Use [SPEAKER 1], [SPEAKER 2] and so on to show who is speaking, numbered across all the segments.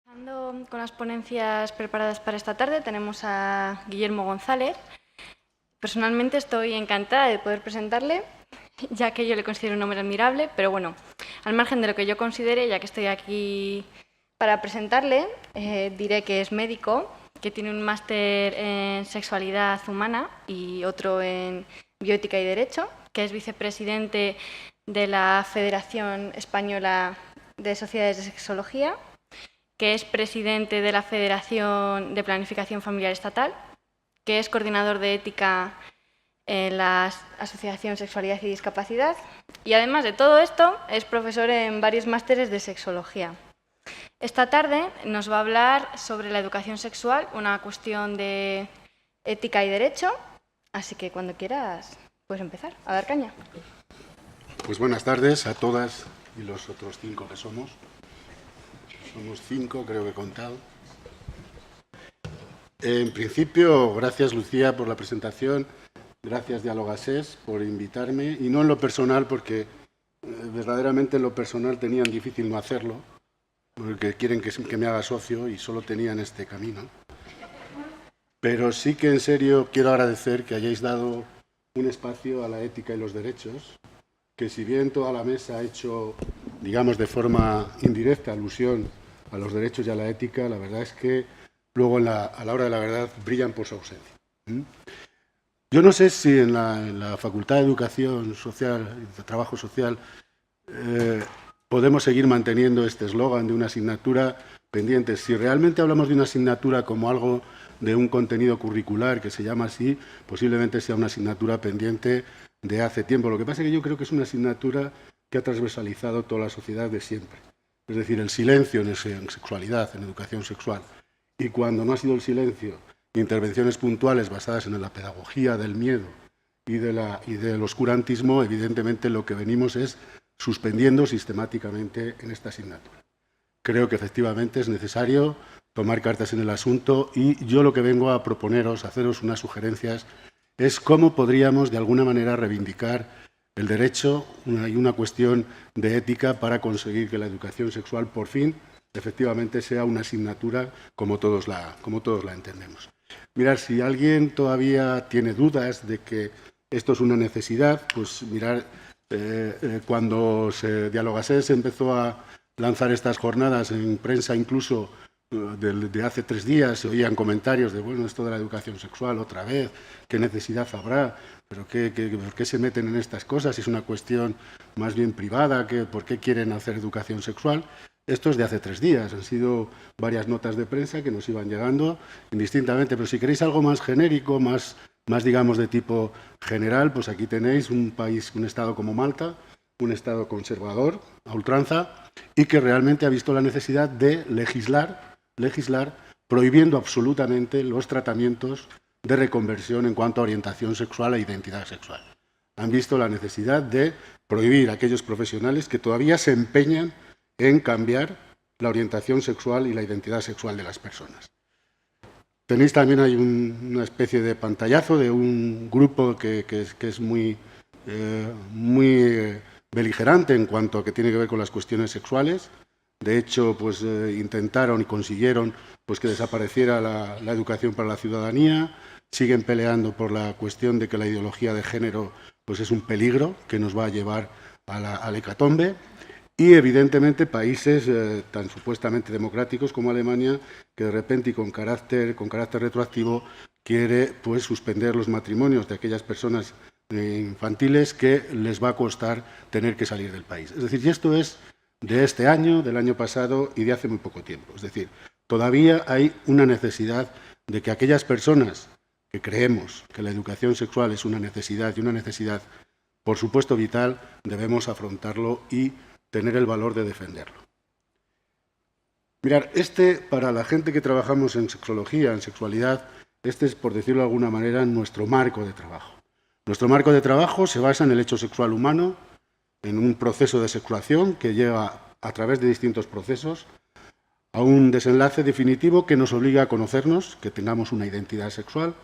[SPEAKER 1] Empezando con las ponencias preparadas para esta tarde, tenemos a Guillermo González. Personalmente estoy encantada de poder presentarle, ya que yo le considero un hombre admirable, pero bueno, al margen de lo que yo considere, ya que estoy aquí para presentarle, diré que es médico, que tiene un máster en sexualidad humana y otro en bioética y derecho, que es vicepresidente de la Federación Española de Sociedades de Sexología, que es presidente de la Federación de Planificación Familiar Estatal, que es coordinador de ética en la Asociación Sexualidad y Discapacidad, y además de todo esto, es profesor en varios másteres de sexología. Esta tarde nos va a hablar sobre la educación sexual, una cuestión de ética y derecho, así que cuando quieras puedes empezar a dar caña.
[SPEAKER 2] Pues buenas tardes a todas y los otros 5 que somos. Somos 5, creo que he contado. En principio, gracias Lucía por la presentación, gracias Dialogasés por invitarme, y no en lo personal porque verdaderamente en lo personal tenían difícil no hacerlo, porque quieren que me haga socio y solo tenían este camino. Pero sí que en serio quiero agradecer que hayáis dado un espacio a la ética y los derechos, que si bien toda la mesa ha hecho, digamos, de forma indirecta alusión a los derechos y a la ética, la verdad es que luego a la hora de la verdad brillan por su ausencia. Yo no sé si en la Facultad de Educación Social y de Trabajo Social podemos seguir manteniendo este eslogan de una asignatura pendiente. Si realmente hablamos de una asignatura como algo de un contenido curricular que se llama así, posiblemente sea una asignatura pendiente de hace tiempo. Lo que pasa es que yo creo que es una asignatura que ha transversalizado toda la sociedad de siempre. Es decir, el silencio en sexualidad, en educación sexual. Y cuando no ha sido el silencio, intervenciones puntuales basadas en la pedagogía del miedo y del oscurantismo, evidentemente lo que venimos es suspendiendo sistemáticamente en esta asignatura. Creo que efectivamente es necesario tomar cartas en el asunto y yo lo que vengo a proponeros, a haceros unas sugerencias, es cómo podríamos de alguna manera reivindicar el derecho y una cuestión de ética para conseguir que la educación sexual por fin efectivamente sea una asignatura como todos la entendemos. Mirar, si alguien todavía tiene dudas de que esto es una necesidad, pues mirar, cuando Dialogasés se empezó a lanzar estas jornadas en prensa, incluso de hace 3 días, se oían comentarios de, bueno, esto de la educación sexual otra vez, ¿qué necesidad habrá? ¿Pero por qué se meten en estas cosas? Es una cuestión más bien privada, ¿por qué quieren hacer educación sexual? Esto es de hace 3 días, han sido varias notas de prensa que nos iban llegando indistintamente, pero si queréis algo más genérico, más digamos de tipo general, pues aquí tenéis un estado como Malta, un estado conservador a ultranza y que realmente ha visto la necesidad de legislar prohibiendo absolutamente los tratamientos de reconversión en cuanto a orientación sexual e identidad sexual. Han visto la necesidad de prohibir a aquellos profesionales que todavía se empeñan en cambiar la orientación sexual y la identidad sexual de las personas. Tenéis también ahí una especie de pantallazo de un grupo que es muy beligerante en cuanto a que tiene que ver con las cuestiones sexuales. De hecho, pues intentaron y consiguieron pues, que desapareciera la educación para la ciudadanía. Siguen peleando por la cuestión de que la ideología de género pues, es un peligro que nos va a llevar a la hecatombe. Y, evidentemente, países tan supuestamente democráticos como Alemania, que de repente y con carácter retroactivo quiere pues, suspender los matrimonios de aquellas personas infantiles que les va a costar tener que salir del país. Es decir, y esto es de este año, del año pasado y de hace muy poco tiempo. Es decir, todavía hay una necesidad de que aquellas personas que creemos que la educación sexual es una necesidad y una necesidad, por supuesto, vital, debemos afrontarlo y tener el valor de defenderlo. Mirad, para la gente que trabajamos en sexología, en sexualidad, es, por decirlo de alguna manera, nuestro marco de trabajo. Nuestro marco de trabajo se basa en el hecho sexual humano, en un proceso de sexuación que lleva a través de distintos procesos a un desenlace definitivo que nos obliga a conocernos, que tengamos una identidad sexual,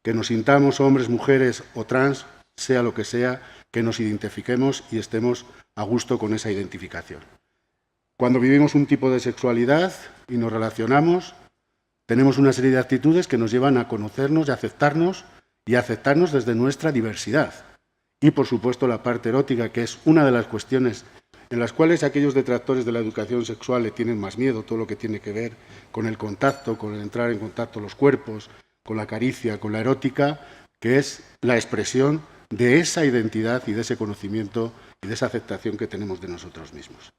[SPEAKER 2] que nos sintamos hombres, mujeres o trans, sea lo que sea, que nos identifiquemos y estemos a gusto con esa identificación. Cuando vivimos un tipo de sexualidad y nos relacionamos, tenemos una serie de actitudes que nos llevan a conocernos y aceptarnos desde nuestra diversidad. Y, por supuesto, la parte erótica, que es una de las cuestiones en las cuales aquellos detractores de la educación sexual le tienen más miedo, todo lo que tiene que ver con el contacto, con el entrar en contacto los cuerpos, con la caricia, con la erótica, que es la expresión de esa identidad y de ese conocimiento y de esa aceptación que tenemos de nosotros mismos.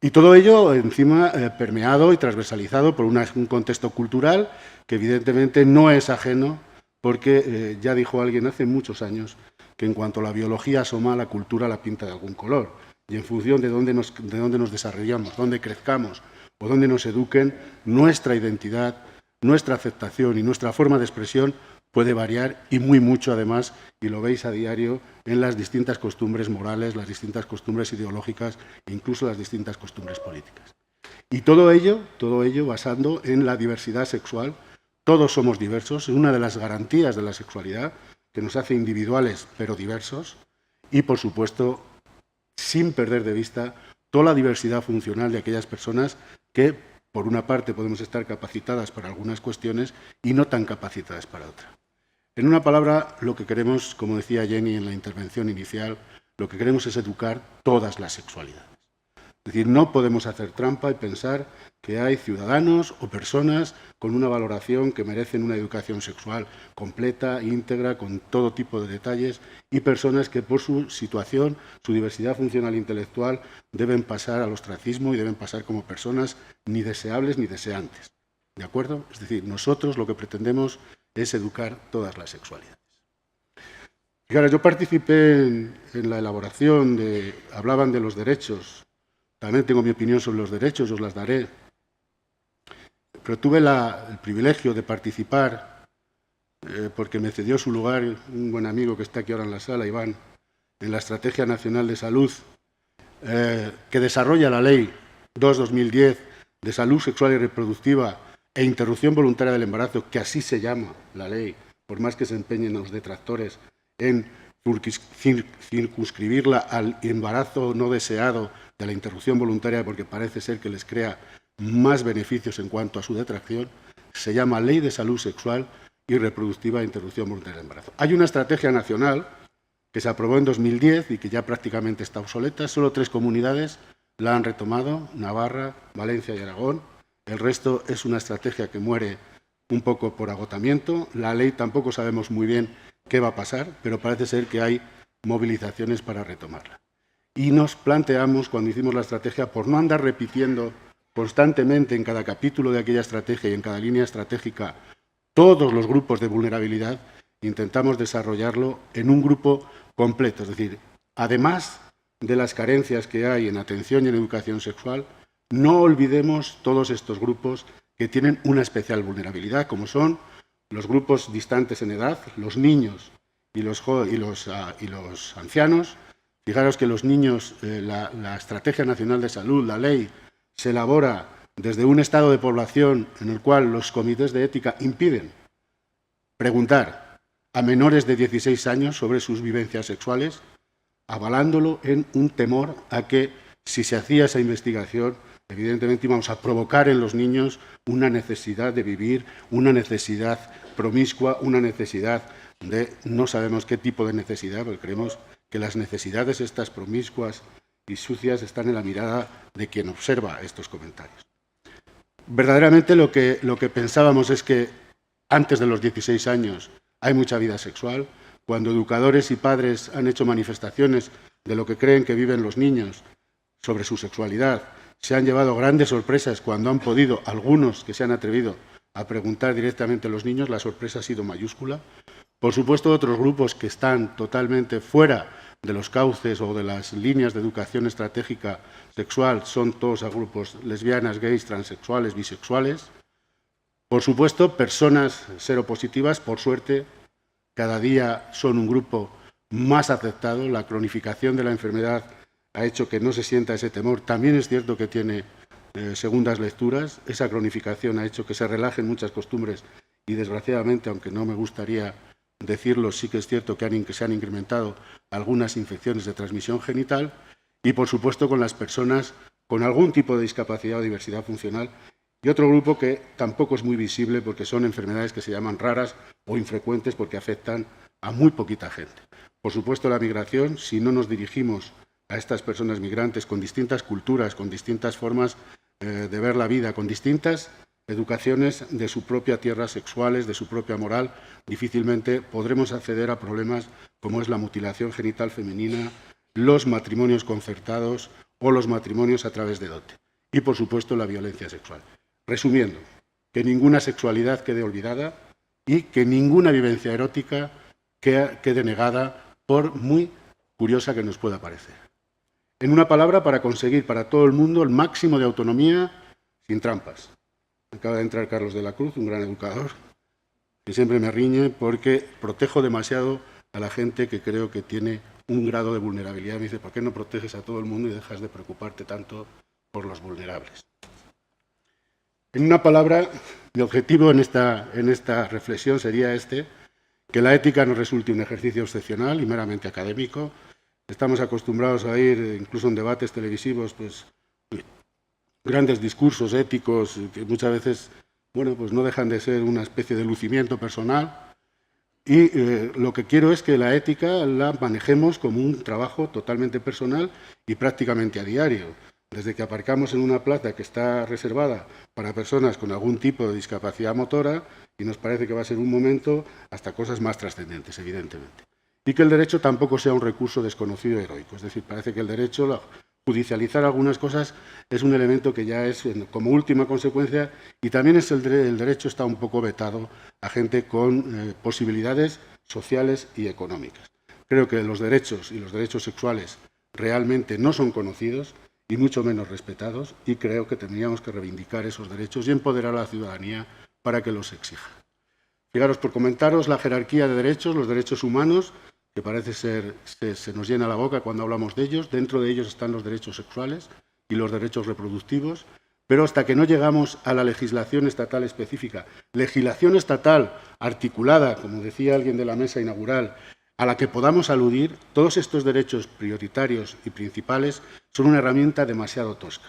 [SPEAKER 2] Y todo ello encima permeado y transversalizado por un contexto cultural que evidentemente no es ajeno, porque ya dijo alguien hace muchos años que en cuanto la biología asoma, la cultura la pinta de algún color. Y en función de dónde nos desarrollamos, dónde crezcamos o dónde nos eduquen, nuestra identidad, nuestra aceptación y nuestra forma de expresión puede variar y muy mucho además, y lo veis a diario en las distintas costumbres morales, las distintas costumbres ideológicas e incluso las distintas costumbres políticas. Y todo ello basando en la diversidad sexual. Todos somos diversos, es una de las garantías de la sexualidad, que nos hace individuales pero diversos, y por supuesto, sin perder de vista toda la diversidad funcional de aquellas personas que, por una parte, podemos estar capacitadas para algunas cuestiones y no tan capacitadas para otras. En una palabra, lo que queremos, como decía Jenny en la intervención inicial, lo que queremos es educar todas las sexualidades. Es decir, no podemos hacer trampa y pensar que hay ciudadanos o personas con una valoración que merecen una educación sexual completa, íntegra, con todo tipo de detalles, y personas que por su situación, su diversidad funcional e intelectual, deben pasar al ostracismo y deben pasar como personas ni deseables ni deseantes. ¿De acuerdo? Es decir, nosotros lo que pretendemos es educar todas las sexualidades. Fijaros, yo participé en la elaboración hablaban de los derechos. También tengo mi opinión sobre los derechos, os las daré. Pero tuve el privilegio de participar, porque me cedió su lugar un buen amigo que está aquí ahora en la sala, Iván, en la Estrategia Nacional de Salud, que desarrolla la Ley 2/2010 de Salud Sexual y Reproductiva e Interrupción Voluntaria del Embarazo, que así se llama la ley, por más que se empeñen los detractores en circunscribirla al embarazo no deseado de la interrupción voluntaria, porque parece ser que les crea más beneficios en cuanto a su detracción. Se llama Ley de Salud Sexual y Reproductiva e Interrupción Voluntaria del Embarazo. Hay una estrategia nacional que se aprobó en 2010 y que ya prácticamente está obsoleta. Solo 3 comunidades la han retomado: Navarra, Valencia y Aragón. El resto es una estrategia que muere un poco por agotamiento. La ley tampoco sabemos muy bien qué va a pasar, pero parece ser que hay movilizaciones para retomarla. Y nos planteamos, cuando hicimos la estrategia, por no andar repitiendo constantemente en cada capítulo de aquella estrategia y en cada línea estratégica todos los grupos de vulnerabilidad, intentamos desarrollarlo en un grupo completo. Es decir, además de las carencias que hay en atención y en educación sexual, no olvidemos todos estos grupos que tienen una especial vulnerabilidad, como son los grupos distantes en edad, los niños y los ancianos. Fijaros que los niños, la Estrategia Nacional de Salud, la ley, se elabora desde un estado de población en el cual los comités de ética impiden preguntar a menores de 16 años sobre sus vivencias sexuales, avalándolo en un temor a que, si se hacía esa investigación, evidentemente íbamos a provocar en los niños una necesidad de vivir, una necesidad promiscua, una necesidad de no sabemos qué tipo de necesidad, porque creemos que las necesidades estas promiscuas y sucias están en la mirada de quien observa estos comentarios. Verdaderamente lo que pensábamos es que antes de los 16 años hay mucha vida sexual. Cuando educadores y padres han hecho manifestaciones de lo que creen que viven los niños sobre su sexualidad, se han llevado grandes sorpresas cuando han podido, algunos que se han atrevido a preguntar directamente a los niños, la sorpresa ha sido mayúscula. Por supuesto, otros grupos que están totalmente fuera de los cauces o de las líneas de educación estratégica sexual son todos a grupos lesbianas, gays, transexuales, bisexuales. Por supuesto, personas seropositivas, por suerte, cada día son un grupo más aceptado. La cronificación de la enfermedad ha hecho que no se sienta ese temor. También es cierto que tiene segundas lecturas. Esa cronificación ha hecho que se relajen muchas costumbres y, desgraciadamente, aunque no me gustaría decirlo, sí que es cierto que se han incrementado algunas infecciones de transmisión genital. Y, por supuesto, con las personas con algún tipo de discapacidad o diversidad funcional, y otro grupo que tampoco es muy visible porque son enfermedades que se llaman raras o infrecuentes porque afectan a muy poquita gente. Por supuesto, la migración, si no nos dirigimos a estas personas migrantes con distintas culturas, con distintas formas de ver la vida, con distintas educaciones de su propia tierra sexuales, de su propia moral, difícilmente podremos acceder a problemas como es la mutilación genital femenina, los matrimonios concertados o los matrimonios a través de dote. Y, por supuesto, la violencia sexual. Resumiendo, que ninguna sexualidad quede olvidada y que ninguna vivencia erótica quede negada, por muy curiosa que nos pueda parecer. En una palabra, para conseguir para todo el mundo el máximo de autonomía sin trampas. Acaba de entrar Carlos de la Cruz, un gran educador, que siempre me riñe porque protejo demasiado a la gente que creo que tiene un grado de vulnerabilidad. Me dice, ¿por qué no proteges a todo el mundo y dejas de preocuparte tanto por los vulnerables? En una palabra, mi objetivo en esta reflexión sería que la ética nos resulte un ejercicio excepcional y meramente académico. Estamos acostumbrados a oír, incluso en debates televisivos, pues, grandes discursos éticos que muchas veces, bueno, pues no dejan de ser una especie de lucimiento personal. Y lo que quiero es que la ética la manejemos como un trabajo totalmente personal y prácticamente a diario. Desde que aparcamos en una plaza que está reservada para personas con algún tipo de discapacidad motora y nos parece que va a ser un momento, hasta cosas más trascendentes, evidentemente. Y que el derecho tampoco sea un recurso desconocido y heroico. Es decir, parece que el derecho, judicializar algunas cosas, es un elemento que ya es como última consecuencia, y también el derecho está un poco vetado a gente con posibilidades sociales y económicas. Creo que los derechos y los derechos sexuales realmente no son conocidos y mucho menos respetados, y creo que tendríamos que reivindicar esos derechos y empoderar a la ciudadanía para que los exija. Fijaros, por comentaros la jerarquía de derechos, los derechos humanos, que parece ser, se nos llena la boca cuando hablamos de ellos. Dentro de ellos están los derechos sexuales y los derechos reproductivos, pero hasta que no llegamos a la legislación estatal específica, legislación estatal articulada, como decía alguien de la mesa inaugural, a la que podamos aludir, todos estos derechos prioritarios y principales son una herramienta demasiado tosca.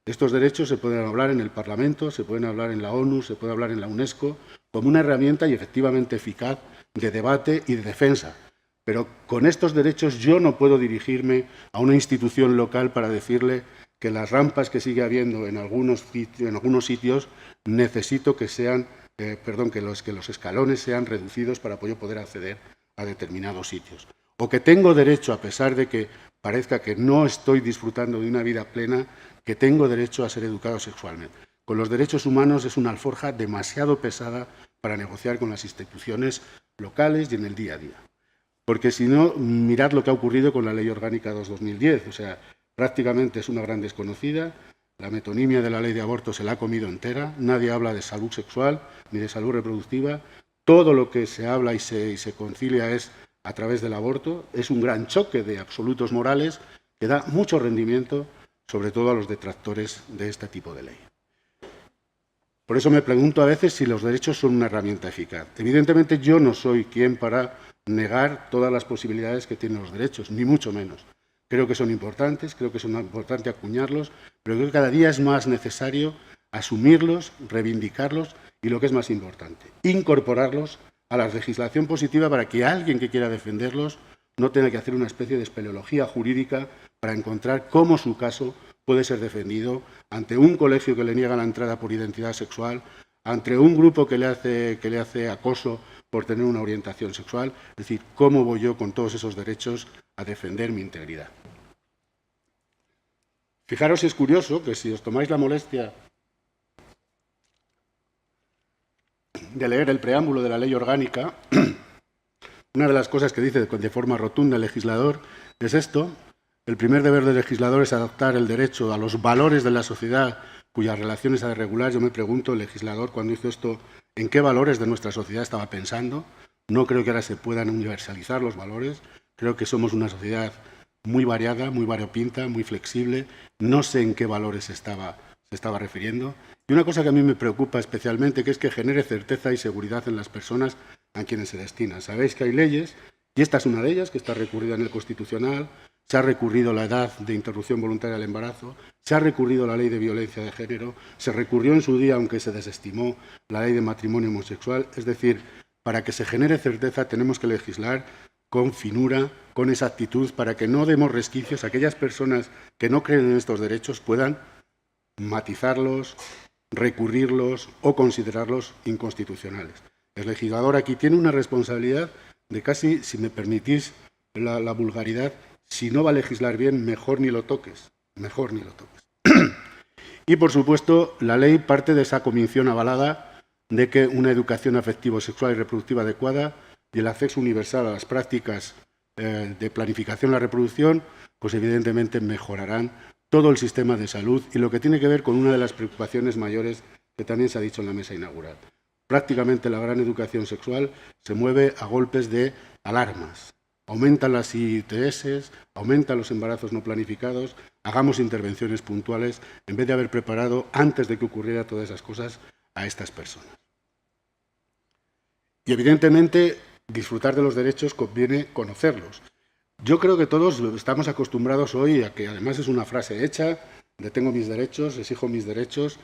[SPEAKER 2] De estos derechos se pueden hablar en el Parlamento, se pueden hablar en la ONU, se puede hablar en la UNESCO, como una herramienta y efectivamente eficaz de debate y de defensa. Pero con estos derechos yo no puedo dirigirme a una institución local para decirle que las rampas que sigue habiendo en algunos sitios necesito que sean, que los escalones sean reducidos para yo poder acceder a determinados sitios. O que tengo derecho, a pesar de que parezca que no estoy disfrutando de una vida plena, que tengo derecho a ser educado sexualmente. Con los derechos humanos es una alforja demasiado pesada para negociar con las instituciones locales y en el día a día. Porque si no, mirad lo que ha ocurrido con la Ley Orgánica 2/2010. O sea, prácticamente es una gran desconocida. La metonimia de la ley de aborto se la ha comido entera. Nadie habla de salud sexual ni de salud reproductiva. Todo lo que se habla y se concilia es a través del aborto. Es un gran choque de absolutos morales que da mucho rendimiento, sobre todo a los detractores de este tipo de ley. Por eso me pregunto a veces si los derechos son una herramienta eficaz. Evidentemente yo no soy quien para negar todas las posibilidades que tienen los derechos, ni mucho menos. Creo que son importantes, creo que es importante acuñarlos, pero creo que cada día es más necesario asumirlos, reivindicarlos y, lo que es más importante, incorporarlos a la legislación positiva para que alguien que quiera defenderlos no tenga que hacer una especie de espeleología jurídica para encontrar cómo su caso puede ser defendido ante un colegio que le niega la entrada por identidad sexual, ante un grupo que le hace acoso por tener una orientación sexual. Es decir, ¿cómo voy yo con todos esos derechos a defender mi integridad? Fijaros, es curioso que si os tomáis la molestia de leer el preámbulo de la Ley Orgánica, una de las cosas que dice de forma rotunda el legislador es esto: el primer deber del legislador es adaptar el derecho a los valores de la sociedad cuyas relaciones ha de regular. Yo me pregunto, el legislador, cuando hizo esto, ¿en qué valores de nuestra sociedad estaba pensando? No creo que ahora se puedan universalizar los valores. Creo que somos una sociedad muy variada, muy variopinta, muy flexible. No sé en qué valores se estaba refiriendo. Y una cosa que a mí me preocupa especialmente, que es que genere certeza y seguridad en las personas a quienes se destina. Sabéis que hay leyes, y esta es una de ellas, que está recurrida en el Constitucional, se ha recurrido la edad de interrupción voluntaria del embarazo, se ha recurrido la ley de violencia de género, se recurrió en su día, aunque se desestimó, la ley de matrimonio homosexual. Es decir, para que se genere certeza tenemos que legislar con finura, con exactitud, para que no demos resquicios a aquellas personas que no creen en estos derechos puedan matizarlos, recurrirlos o considerarlos inconstitucionales. El legislador aquí tiene una responsabilidad de casi, si me permitís la vulgaridad, si no va a legislar bien, mejor ni lo toques, mejor ni lo toques. Y, por supuesto, la ley parte de esa convicción avalada de que una educación afectivo-sexual y reproductiva adecuada y el acceso universal a las prácticas de planificación de la reproducción, pues evidentemente mejorarán todo el sistema de salud y lo que tiene que ver con una de las preocupaciones mayores que también se ha dicho en la mesa inaugural. Prácticamente la gran educación sexual se mueve a golpes de alarmas. Aumentan las ITS, aumentan los embarazos no planificados, hagamos intervenciones puntuales en vez de haber preparado, antes de que ocurriera todas esas cosas, a estas personas. Y evidentemente, disfrutar de los derechos conviene conocerlos. Yo creo que todos estamos acostumbrados hoy a que, además es una frase hecha, de tengo mis derechos, exijo mis derechos,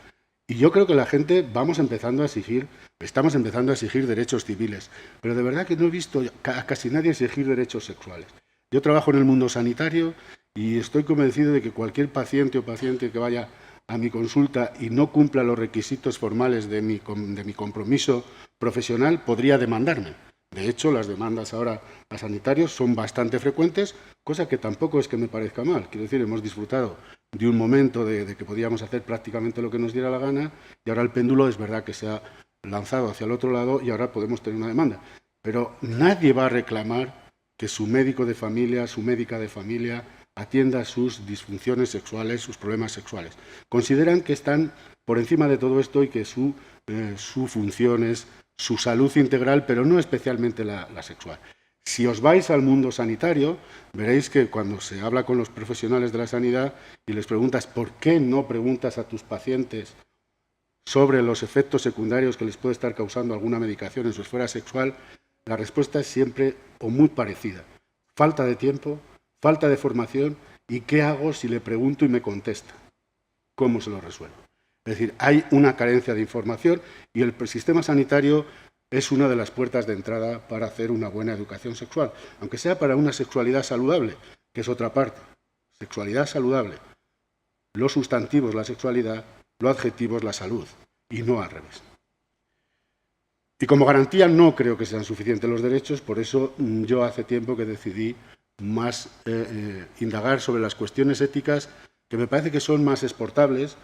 [SPEAKER 2] y yo creo que la gente estamos empezando a exigir derechos civiles, pero de verdad que no he visto a casi nadie exigir derechos sexuales. Yo trabajo en el mundo sanitario y estoy convencido de que cualquier paciente o paciente que vaya a mi consulta y no cumpla los requisitos formales de mi compromiso profesional podría demandarme. De hecho, las demandas ahora a sanitarios son bastante frecuentes, cosa que tampoco es que me parezca mal. Quiero decir, hemos disfrutado de un momento de que podíamos hacer prácticamente lo que nos diera la gana y ahora el péndulo es verdad que se ha lanzado hacia el otro lado y ahora podemos tener una demanda. Pero nadie va a reclamar que su médico de familia, su médica de familia, atienda sus disfunciones sexuales, sus problemas sexuales. Consideran que están por encima de todo esto y que su función es su salud integral, pero no especialmente la sexual. Si os vais al mundo sanitario, veréis que cuando se habla con los profesionales de la sanidad y les preguntas ¿por qué no preguntas a tus pacientes sobre los efectos secundarios que les puede estar causando alguna medicación en su esfera sexual? La respuesta es siempre o muy parecida. Falta de tiempo, falta de formación y ¿qué hago si le pregunto y me contesta? ¿Cómo se lo resuelvo? Es decir, hay una carencia de información y el sistema sanitario es una de las puertas de entrada para hacer una buena educación sexual, aunque sea para una sexualidad saludable, que es otra parte. Sexualidad saludable. Los sustantivos, la sexualidad, los adjetivos, la salud, y no al revés. Y como garantía no creo que sean suficientes los derechos, por eso yo hace tiempo que decidí más indagar sobre las cuestiones éticas que me parece que son más exportables.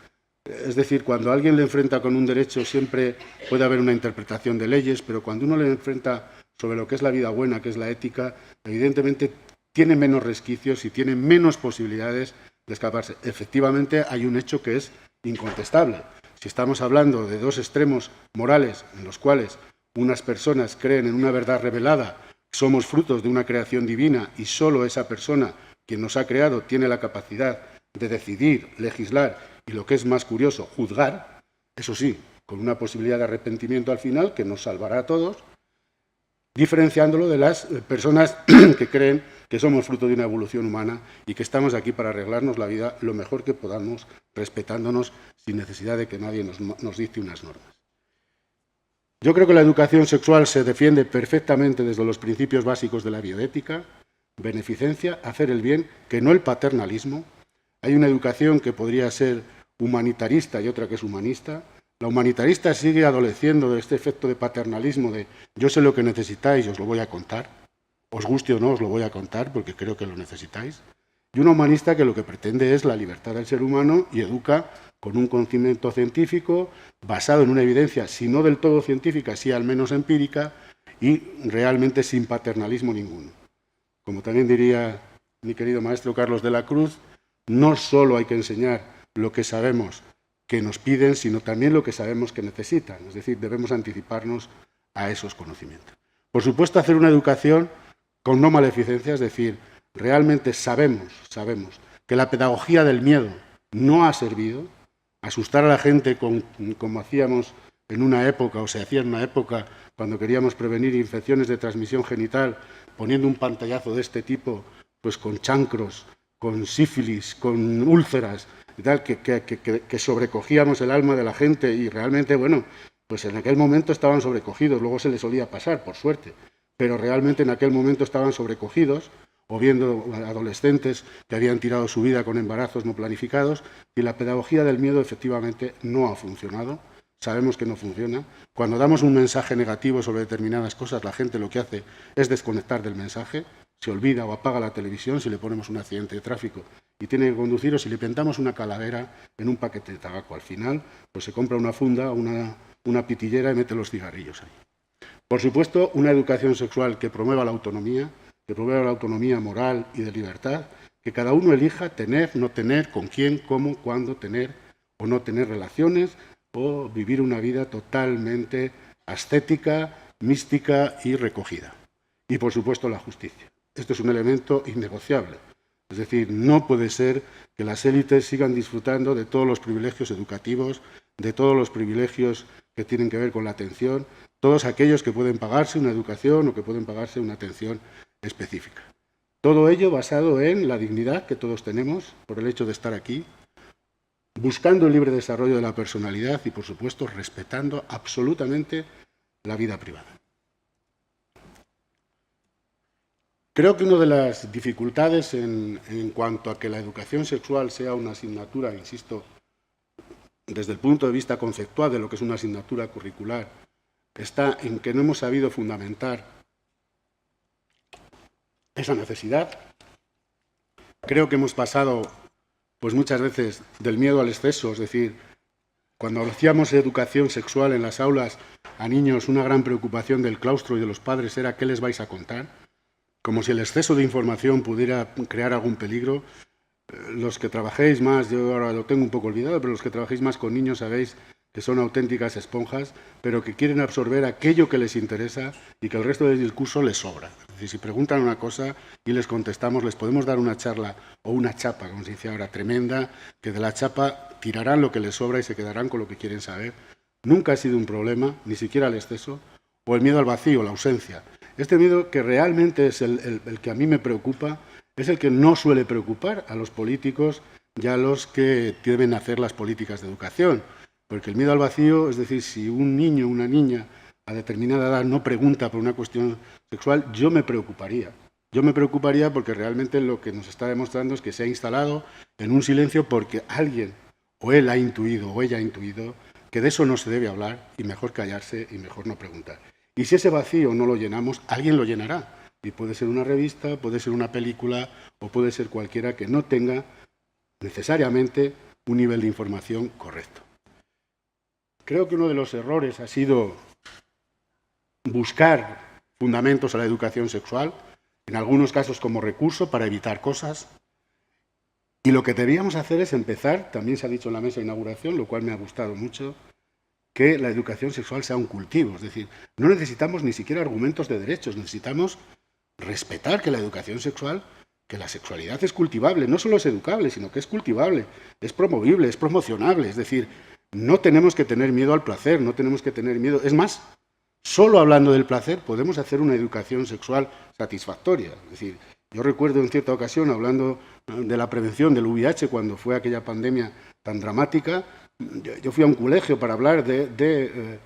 [SPEAKER 2] Es decir, cuando alguien le enfrenta con un derecho siempre puede haber una interpretación de leyes, pero cuando uno le enfrenta sobre lo que es la vida buena, que es la ética, evidentemente tiene menos resquicios y tiene menos posibilidades de escaparse. Efectivamente, hay un hecho que es incontestable. Si estamos hablando de dos extremos morales en los cuales unas personas creen en una verdad revelada, somos frutos de una creación divina y solo esa persona, quien nos ha creado, tiene la capacidad de decidir, legislar y, lo que es más curioso, juzgar, eso sí, con una posibilidad de arrepentimiento al final que nos salvará a todos, diferenciándolo de las personas que creen que somos fruto de una evolución humana y que estamos aquí para arreglarnos la vida lo mejor que podamos, respetándonos sin necesidad de que nadie nos dicte unas normas. Yo creo que la educación sexual se defiende perfectamente desde los principios básicos de la bioética, beneficencia, hacer el bien, que no el paternalismo. Hay una educación que podría ser humanitarista y otra que es humanista. La humanitarista sigue adoleciendo de este efecto de paternalismo de yo sé lo que necesitáis y os lo voy a contar. Os guste o no, os lo voy a contar porque creo que lo necesitáis. Y una humanista que lo que pretende es la libertad del ser humano y educa con un conocimiento científico basado en una evidencia, si no del todo científica, sí al menos empírica, y realmente sin paternalismo ninguno. Como también diría mi querido maestro Carlos de la Cruz, no solo hay que enseñar lo que sabemos que nos piden, sino también lo que sabemos que necesitan. Es decir, debemos anticiparnos a esos conocimientos. Por supuesto, hacer una educación con no maleficencia, es decir, realmente sabemos que la pedagogía del miedo no ha servido. Asustar a la gente como hacíamos en una época, o se hacía en una época, cuando queríamos prevenir infecciones de transmisión genital, poniendo un pantallazo de este tipo pues con chancros, con sífilis, con úlceras y tal, que sobrecogíamos el alma de la gente y realmente, bueno, pues en aquel momento estaban sobrecogidos, luego se les solía pasar, por suerte, pero realmente en aquel momento estaban sobrecogidos, o viendo adolescentes que habían tirado su vida con embarazos no planificados, y la pedagogía del miedo efectivamente no ha funcionado. Sabemos que no funciona. Cuando damos un mensaje negativo sobre determinadas cosas, la gente lo que hace es desconectar del mensaje, se olvida o apaga la televisión si le ponemos un accidente de tráfico y tiene que conducir, o si le pintamos una calavera en un paquete de tabaco. Al final, pues se compra una funda, una pitillera y mete los cigarrillos ahí. Por supuesto, una educación sexual que promueva la autonomía moral y de libertad, que cada uno elija tener, no tener, con quién, cómo, cuándo tener o no tener relaciones, o vivir una vida totalmente ascética, mística y recogida. Y, por supuesto, la justicia. Esto es un elemento innegociable. Es decir, no puede ser que las élites sigan disfrutando de todos los privilegios educativos, de todos los privilegios que tienen que ver con la atención, todos aquellos que pueden pagarse una educación o que pueden pagarse una atención específica. Todo ello basado en la dignidad que todos tenemos por el hecho de estar aquí, buscando el libre desarrollo de la personalidad y, por supuesto, respetando absolutamente la vida privada. Creo que una de las dificultades en cuanto a que la educación sexual sea una asignatura, insisto, desde el punto de vista conceptual de lo que es una asignatura curricular, está en que no hemos sabido fundamentar esa necesidad. Creo que hemos pasado, pues muchas veces, del miedo al exceso, es decir, cuando hacíamos educación sexual en las aulas a niños, una gran preocupación del claustro y de los padres era ¿qué les vais a contar? Como si el exceso de información pudiera crear algún peligro. Los que trabajéis más, yo ahora lo tengo un poco olvidado, pero los que trabajéis más con niños sabéis que son auténticas esponjas, pero que quieren absorber aquello que les interesa y que el resto del discurso les sobra. Es decir, si preguntan una cosa y les contestamos, les podemos dar una charla o una chapa, como se dice ahora, tremenda, que de la chapa tirarán lo que les sobra y se quedarán con lo que quieren saber. Nunca ha sido un problema, ni siquiera el exceso, o el miedo al vacío, la ausencia. Este miedo que realmente es el que a mí me preocupa, es el que no suele preocupar a los políticos y a los que deben hacer las políticas de educación. Porque el miedo al vacío, es decir, si un niño o una niña a determinada edad no pregunta por una cuestión sexual, yo me preocuparía. Yo me preocuparía porque realmente lo que nos está demostrando es que se ha instalado en un silencio porque alguien, o él ha intuido o ella ha intuido, que de eso no se debe hablar y mejor callarse y mejor no preguntar. Y si ese vacío no lo llenamos, alguien lo llenará. Y puede ser una revista, puede ser una película o puede ser cualquiera que no tenga necesariamente un nivel de información correcto. Creo que uno de los errores ha sido buscar fundamentos a la educación sexual, en algunos casos como recurso para evitar cosas. Y lo que debíamos hacer es empezar, también se ha dicho en la mesa de inauguración, lo cual me ha gustado mucho, que la educación sexual sea un cultivo. Es decir, no necesitamos ni siquiera argumentos de derechos, necesitamos respetar que la educación sexual, que la sexualidad es cultivable, no solo es educable, sino que es cultivable, es promovible, es promocionable. Es decir, no tenemos que tener miedo al placer, no tenemos que tener miedo. Es más, solo hablando del placer podemos hacer una educación sexual satisfactoria. Es decir, yo recuerdo en cierta ocasión, hablando de la prevención del VIH, cuando fue aquella pandemia tan dramática, yo fui a un colegio para hablar de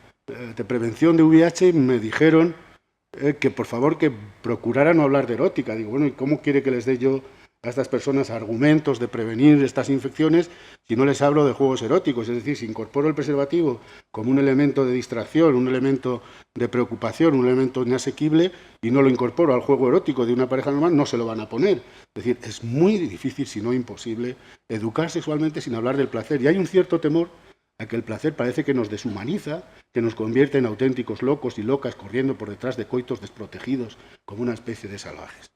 [SPEAKER 2] prevención de VIH y me dijeron que por favor que procurara no hablar de erótica. Digo, bueno, ¿y cómo quiere que les dé yo a estas personas argumentos de prevenir estas infecciones si no les hablo de juegos eróticos? Es decir, si incorporo el preservativo como un elemento de distracción, un elemento de preocupación, un elemento inasequible y no lo incorporo al juego erótico de una pareja normal, no se lo van a poner. Es decir, es muy difícil, si no imposible, educar sexualmente sin hablar del placer. Y hay un cierto temor a que el placer parece que nos deshumaniza, que nos convierte en auténticos locos y locas corriendo por detrás de coitos desprotegidos como una especie de salvajes.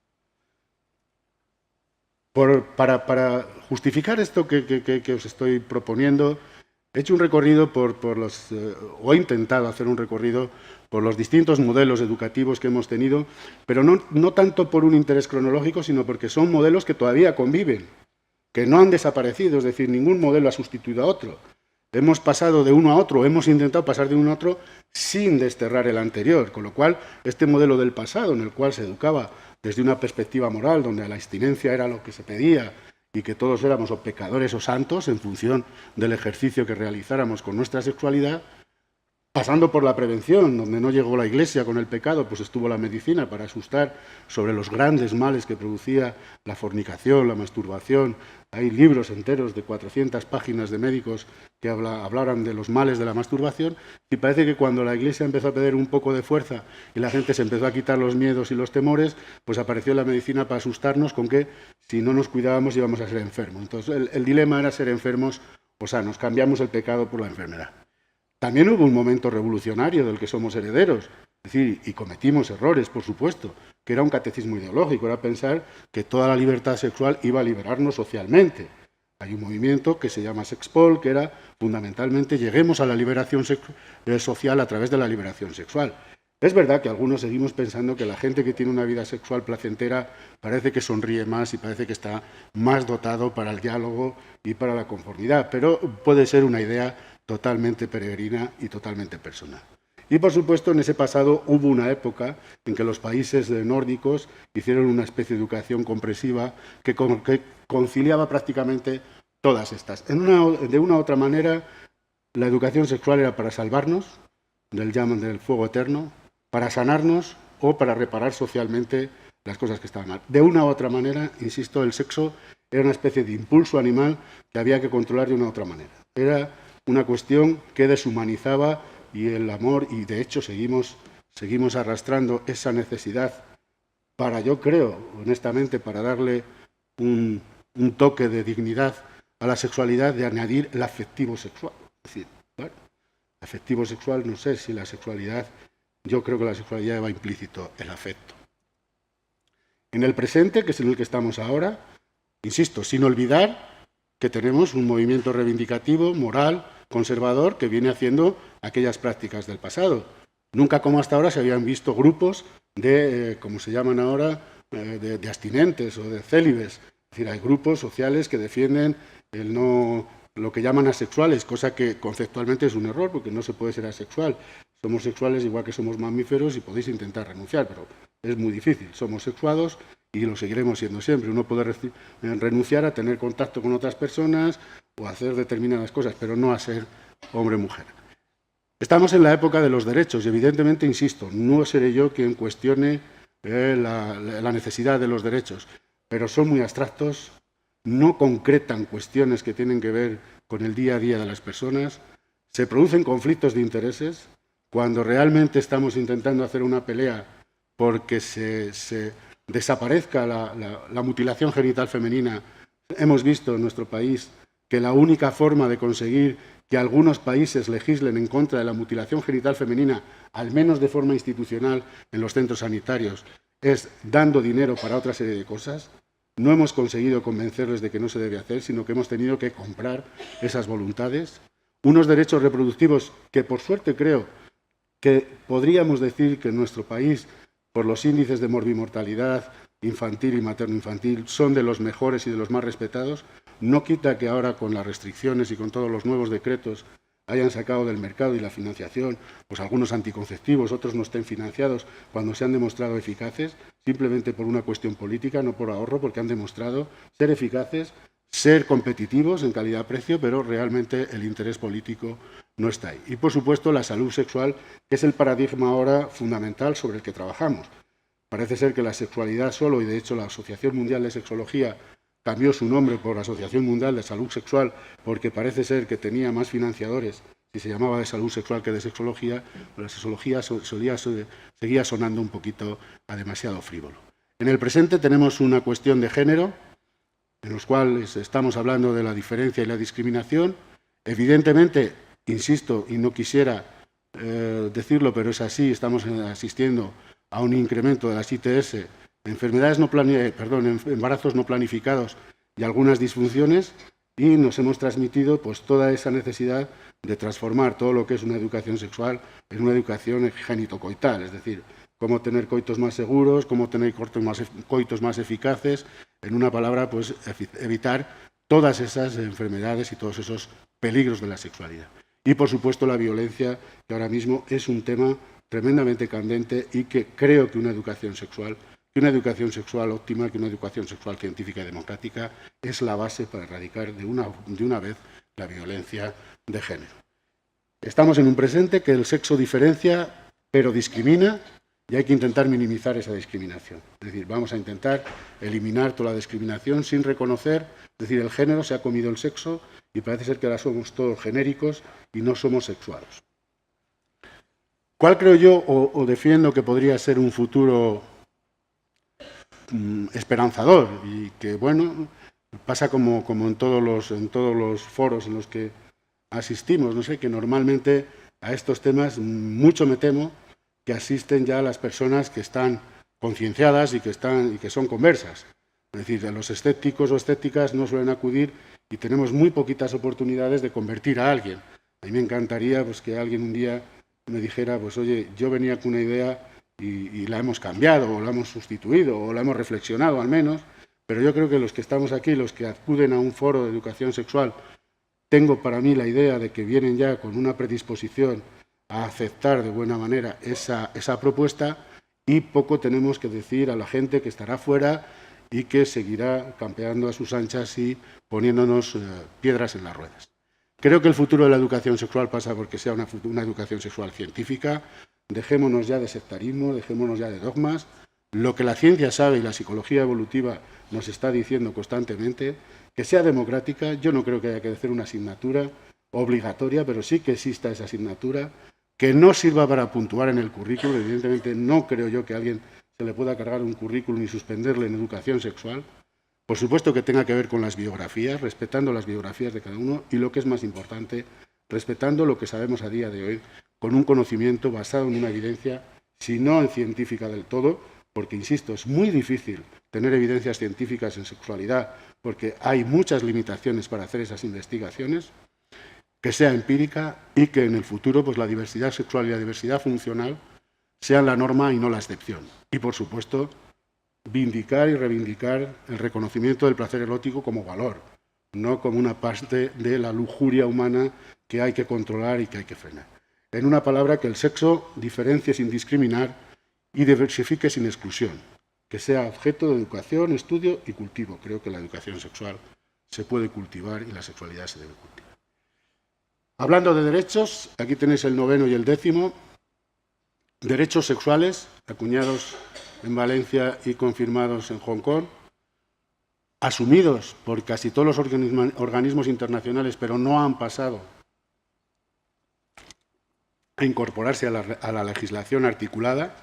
[SPEAKER 2] Para justificar esto que os estoy proponiendo, he hecho un recorrido o he intentado hacer un recorrido por los distintos modelos educativos que hemos tenido, pero no tanto por un interés cronológico, sino porque son modelos que todavía conviven, que no han desaparecido, es decir, ningún modelo ha sustituido a otro. Hemos pasado de uno a otro, hemos intentado pasar de uno a otro sin desterrar el anterior, con lo cual este modelo del pasado, en el cual se educaba desde una perspectiva moral, donde la abstinencia era lo que se pedía y que todos éramos o pecadores o santos en función del ejercicio que realizáramos con nuestra sexualidad, pasando por la prevención, donde no llegó la Iglesia con el pecado, pues estuvo la medicina para asustar sobre los grandes males que producía la fornicación, la masturbación. Hay libros enteros de 400 páginas de médicos que hablaran de los males de la masturbación, y parece que cuando la Iglesia empezó a perder un poco de fuerza y la gente se empezó a quitar los miedos y los temores, pues apareció la medicina para asustarnos con que si no nos cuidábamos íbamos a ser enfermos. Entonces el dilema era ser enfermos o sanos, cambiamos el pecado por la enfermedad. También hubo un momento revolucionario del que somos herederos, es decir, y cometimos errores, por supuesto, que era un catecismo ideológico, era pensar que toda la libertad sexual iba a liberarnos socialmente. Hay un movimiento que se llama Sexpol, que era fundamentalmente lleguemos a la liberación social a través de la liberación sexual. Es verdad que algunos seguimos pensando que la gente que tiene una vida sexual placentera parece que sonríe más y parece que está más dotado para el diálogo y para la conformidad, pero puede ser una idea totalmente peregrina y totalmente personal. Y por supuesto en ese pasado hubo una época en que los países nórdicos hicieron una especie de educación comprensiva que conciliaba prácticamente todas estas. De una u otra manera, la educación sexual era para salvarnos del fuego eterno, para sanarnos o para reparar socialmente las cosas que estaban mal. De una u otra manera, insisto, el sexo era una especie de impulso animal que había que controlar de una u otra manera. Era una cuestión que deshumanizaba y el amor, y de hecho seguimos arrastrando esa necesidad para, yo creo, honestamente, para darle un toque de dignidad a la sexualidad, de añadir el afectivo sexual. Es decir, ¿vale? Afectivo sexual, no sé si la sexualidad, yo creo que la sexualidad lleva implícito el afecto. En el presente, que es en el que estamos ahora, insisto, sin olvidar que tenemos un movimiento reivindicativo, moral, conservador, que viene haciendo aquellas prácticas del pasado. Nunca como hasta ahora se habían visto grupos de, como se llaman ahora, de abstinentes o de célibes. Es decir, hay grupos sociales que defienden lo que llaman asexuales, cosa que conceptualmente es un error, porque no se puede ser asexual. Somos sexuales igual que somos mamíferos y podéis intentar renunciar, pero es muy difícil. Somos sexuados y lo seguiremos siendo siempre. Uno puede renunciar a tener contacto con otras personas o a hacer determinadas cosas, pero no a ser hombre-mujer. Estamos en la época de los derechos y evidentemente, insisto, no seré yo quien cuestione la necesidad de los derechos, pero son muy abstractos, no concretan cuestiones que tienen que ver con el día a día de las personas, se producen conflictos de intereses cuando realmente estamos intentando hacer una pelea porque se desaparezca la mutilación genital femenina. Hemos visto en nuestro país que la única forma de conseguir que algunos países legislen en contra de la mutilación genital femenina, al menos de forma institucional en los centros sanitarios, es dando dinero para otra serie de cosas. No hemos conseguido convencerles de que no se debe hacer, sino que hemos tenido que comprar esas voluntades. Unos derechos reproductivos que, por suerte, creo que podríamos decir que en nuestro país, por los índices de morbimortalidad infantil y materno-infantil, son de los mejores y de los más respetados. No quita que ahora, con las restricciones y con todos los nuevos decretos, hayan sacado del mercado y la financiación, pues algunos anticonceptivos, otros no estén financiados cuando se han demostrado eficaces, simplemente por una cuestión política, no por ahorro, porque han demostrado ser eficaces, ser competitivos en calidad-precio, pero realmente el interés político no está ahí. Y, por supuesto, la salud sexual, que es el paradigma ahora fundamental sobre el que trabajamos. Parece ser que la sexualidad solo, y de hecho la Asociación Mundial de Sexología cambió su nombre por Asociación Mundial de Salud Sexual, porque parece ser que tenía más financiadores si se llamaba de salud sexual que de sexología, pero la sexología seguía sonando un poquito a demasiado frívolo. En el presente tenemos una cuestión de género, en los cuales estamos hablando de la diferencia y la discriminación. Evidentemente, insisto, y no quisiera decirlo, pero es así, estamos asistiendo a un incremento de las ITS, embarazos no planificados y algunas disfunciones, y nos hemos transmitido pues toda esa necesidad de transformar todo lo que es una educación sexual en una educación genitocoital, es decir, cómo tener coitos más seguros, cómo tener coitos más eficaces, en una palabra, pues evitar todas esas enfermedades y todos esos peligros de la sexualidad. Y, por supuesto, la violencia, que ahora mismo es un tema tremendamente candente y que creo que una educación sexual que una educación sexual óptima, que una educación sexual científica y democrática es la base para erradicar de una vez la violencia de género. Estamos en un presente que el sexo diferencia, pero discrimina, y hay que intentar minimizar esa discriminación. Es decir, vamos a intentar eliminar toda la discriminación sin reconocer, es decir, el género se ha comido el sexo y parece ser que ahora somos todos genéricos y no somos sexuados. ¿Cuál creo yo o defiendo que podría ser un futuro esperanzador? Y que, bueno, pasa como en todos los foros en los que asistimos, no sé, que normalmente a estos temas mucho me temo que asisten ya las personas que están concienciadas y que son conversas. Es decir, los escépticos o escépticas no suelen acudir y tenemos muy poquitas oportunidades de convertir a alguien. A mí me encantaría pues, que alguien un día me dijera, pues oye, yo venía con una idea y la hemos cambiado o la hemos sustituido o la hemos reflexionado al menos, pero yo creo que los que estamos aquí, los que acuden a un foro de educación sexual, tengo para mí la idea de que vienen ya con una predisposición a aceptar de buena manera esa propuesta y poco tenemos que decir a la gente que estará fuera y que seguirá campeando a sus anchas y poniéndonos piedras en las ruedas. Creo que el futuro de la educación sexual pasa porque sea una educación sexual científica. Dejémonos ya de sectarismo, dejémonos ya de dogmas. Lo que la ciencia sabe y la psicología evolutiva nos está diciendo constantemente, que sea democrática. Yo no creo que haya que hacer una asignatura obligatoria, pero sí que exista esa asignatura, que no sirva para puntuar en el currículum. Evidentemente no creo yo que a alguien se le pueda cargar un currículum y suspenderle en educación sexual. Por supuesto que tenga que ver con las biografías, respetando las biografías de cada uno y, lo que es más importante, respetando lo que sabemos a día de hoy, con un conocimiento basado en una evidencia, si no en científica del todo, porque, insisto, es muy difícil tener evidencias científicas en sexualidad, porque hay muchas limitaciones para hacer esas investigaciones, que sea empírica y que en el futuro pues, la diversidad sexual y la diversidad funcional sean la norma y no la excepción. Y, por supuesto, vindicar y reivindicar el reconocimiento del placer erótico como valor, no como una parte de la lujuria humana que hay que controlar y que hay que frenar. En una palabra, que el sexo diferencie sin discriminar y diversifique sin exclusión, que sea objeto de educación, estudio y cultivo. Creo que la educación sexual se puede cultivar y la sexualidad se debe cultivar. Hablando de derechos, aquí tenéis el 9º y el 10º. Derechos sexuales, acuñados en Valencia y confirmados en Hong Kong, asumidos por casi todos los organismos internacionales, pero no han pasado a incorporarse a la legislación articulada.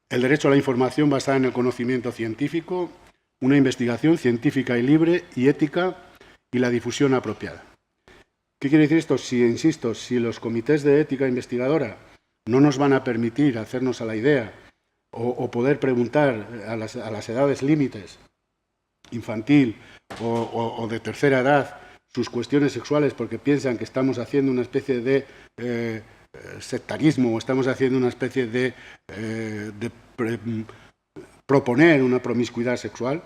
[SPEAKER 2] El derecho a la información basada en el conocimiento científico, una investigación científica y libre y ética y la difusión apropiada. ¿Qué quiere decir esto? Insisto, si los comités de ética investigadora no nos van a permitir hacernos a la idea o poder preguntar a las edades límites, infantil o de tercera edad, sus cuestiones sexuales porque piensan que estamos haciendo una especie de sectarismo o estamos haciendo una especie de proponer una promiscuidad sexual,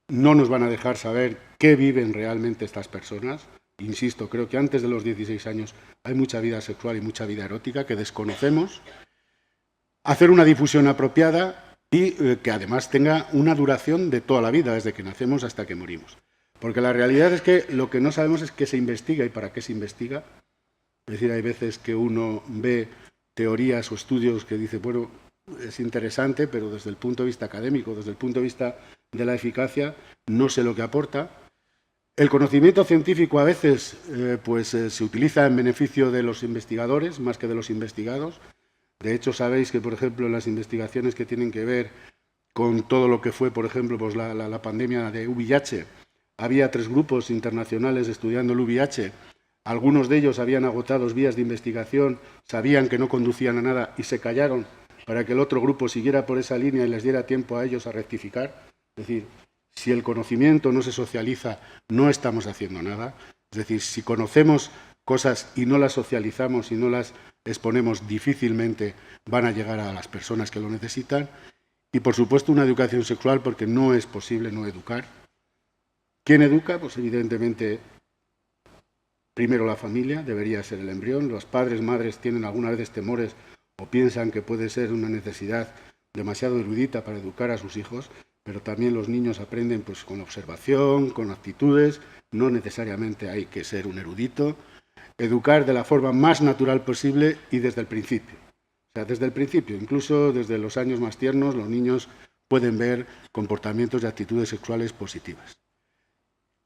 [SPEAKER 2] no nos van a dejar saber qué viven realmente estas personas. Insisto, creo que antes de los 16 años hay mucha vida sexual y mucha vida erótica que desconocemos. Hacer una difusión apropiada y que además tenga una duración de toda la vida, desde que nacemos hasta que morimos. Porque la realidad es que lo que no sabemos es qué se investiga y para qué se investiga. Es decir, hay veces que uno ve teorías o estudios que dice, bueno, es interesante, pero desde el punto de vista académico, desde el punto de vista de la eficacia, no sé lo que aporta. El conocimiento científico a veces se utiliza en beneficio de los investigadores más que de los investigados. De hecho, sabéis que, por ejemplo, en las investigaciones que tienen que ver con todo lo que fue, por ejemplo, pues la pandemia de VIH, había 3 grupos internacionales estudiando el VIH. Algunos de ellos habían agotado vías de investigación, sabían que no conducían a nada y se callaron para que el otro grupo siguiera por esa línea y les diera tiempo a ellos a rectificar. Es decir, si el conocimiento no se socializa, no estamos haciendo nada. Es decir, si conocemos cosas y no las socializamos y no las exponemos, difícilmente van a llegar a las personas que lo necesitan. Y, por supuesto, una educación sexual, porque no es posible no educar. ¿Quién educa? Pues, evidentemente, primero la familia, debería ser el embrión. Los padres, madres tienen algunas veces temores o piensan que puede ser una necesidad demasiado erudita para educar a sus hijos, pero también los niños aprenden pues, con observación, con actitudes, no necesariamente hay que ser un erudito. Educar de la forma más natural posible y desde el principio. O sea, desde el principio, incluso desde los años más tiernos, los niños pueden ver comportamientos y actitudes sexuales positivas.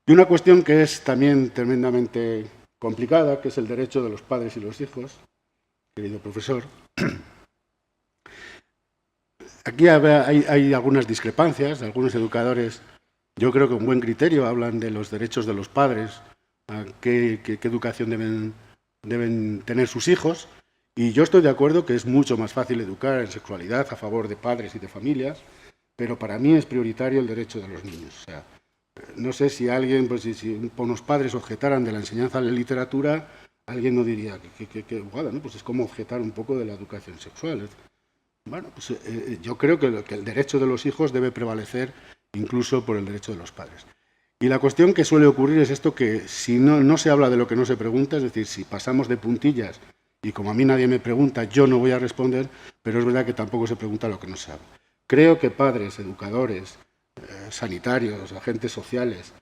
[SPEAKER 2] Y una cuestión que es también tremendamente complicada, que es el derecho de los padres y los hijos, querido profesor. Aquí hay algunas discrepancias, algunos educadores, yo creo que con buen criterio, hablan de los derechos de los padres, a qué educación deben tener sus hijos, y yo estoy de acuerdo que es mucho más fácil educar en sexualidad a favor de padres y de familias, pero para mí es prioritario el derecho de los niños. O sea, no sé si alguien, pues si unos padres objetaran de la enseñanza de la literatura, alguien no diría que bueno, ¿no? Pues es como objetar un poco de la educación sexual. Bueno, pues yo creo que el derecho de los hijos debe prevalecer incluso por el derecho de los padres. Y la cuestión que suele ocurrir es esto, que si no se habla de lo que no se pregunta, es decir, si pasamos de puntillas y como a mí nadie me pregunta, yo no voy a responder, pero es verdad que tampoco se pregunta lo que no se habla. Creo que padres, educadores, sanitarios, agentes sociales,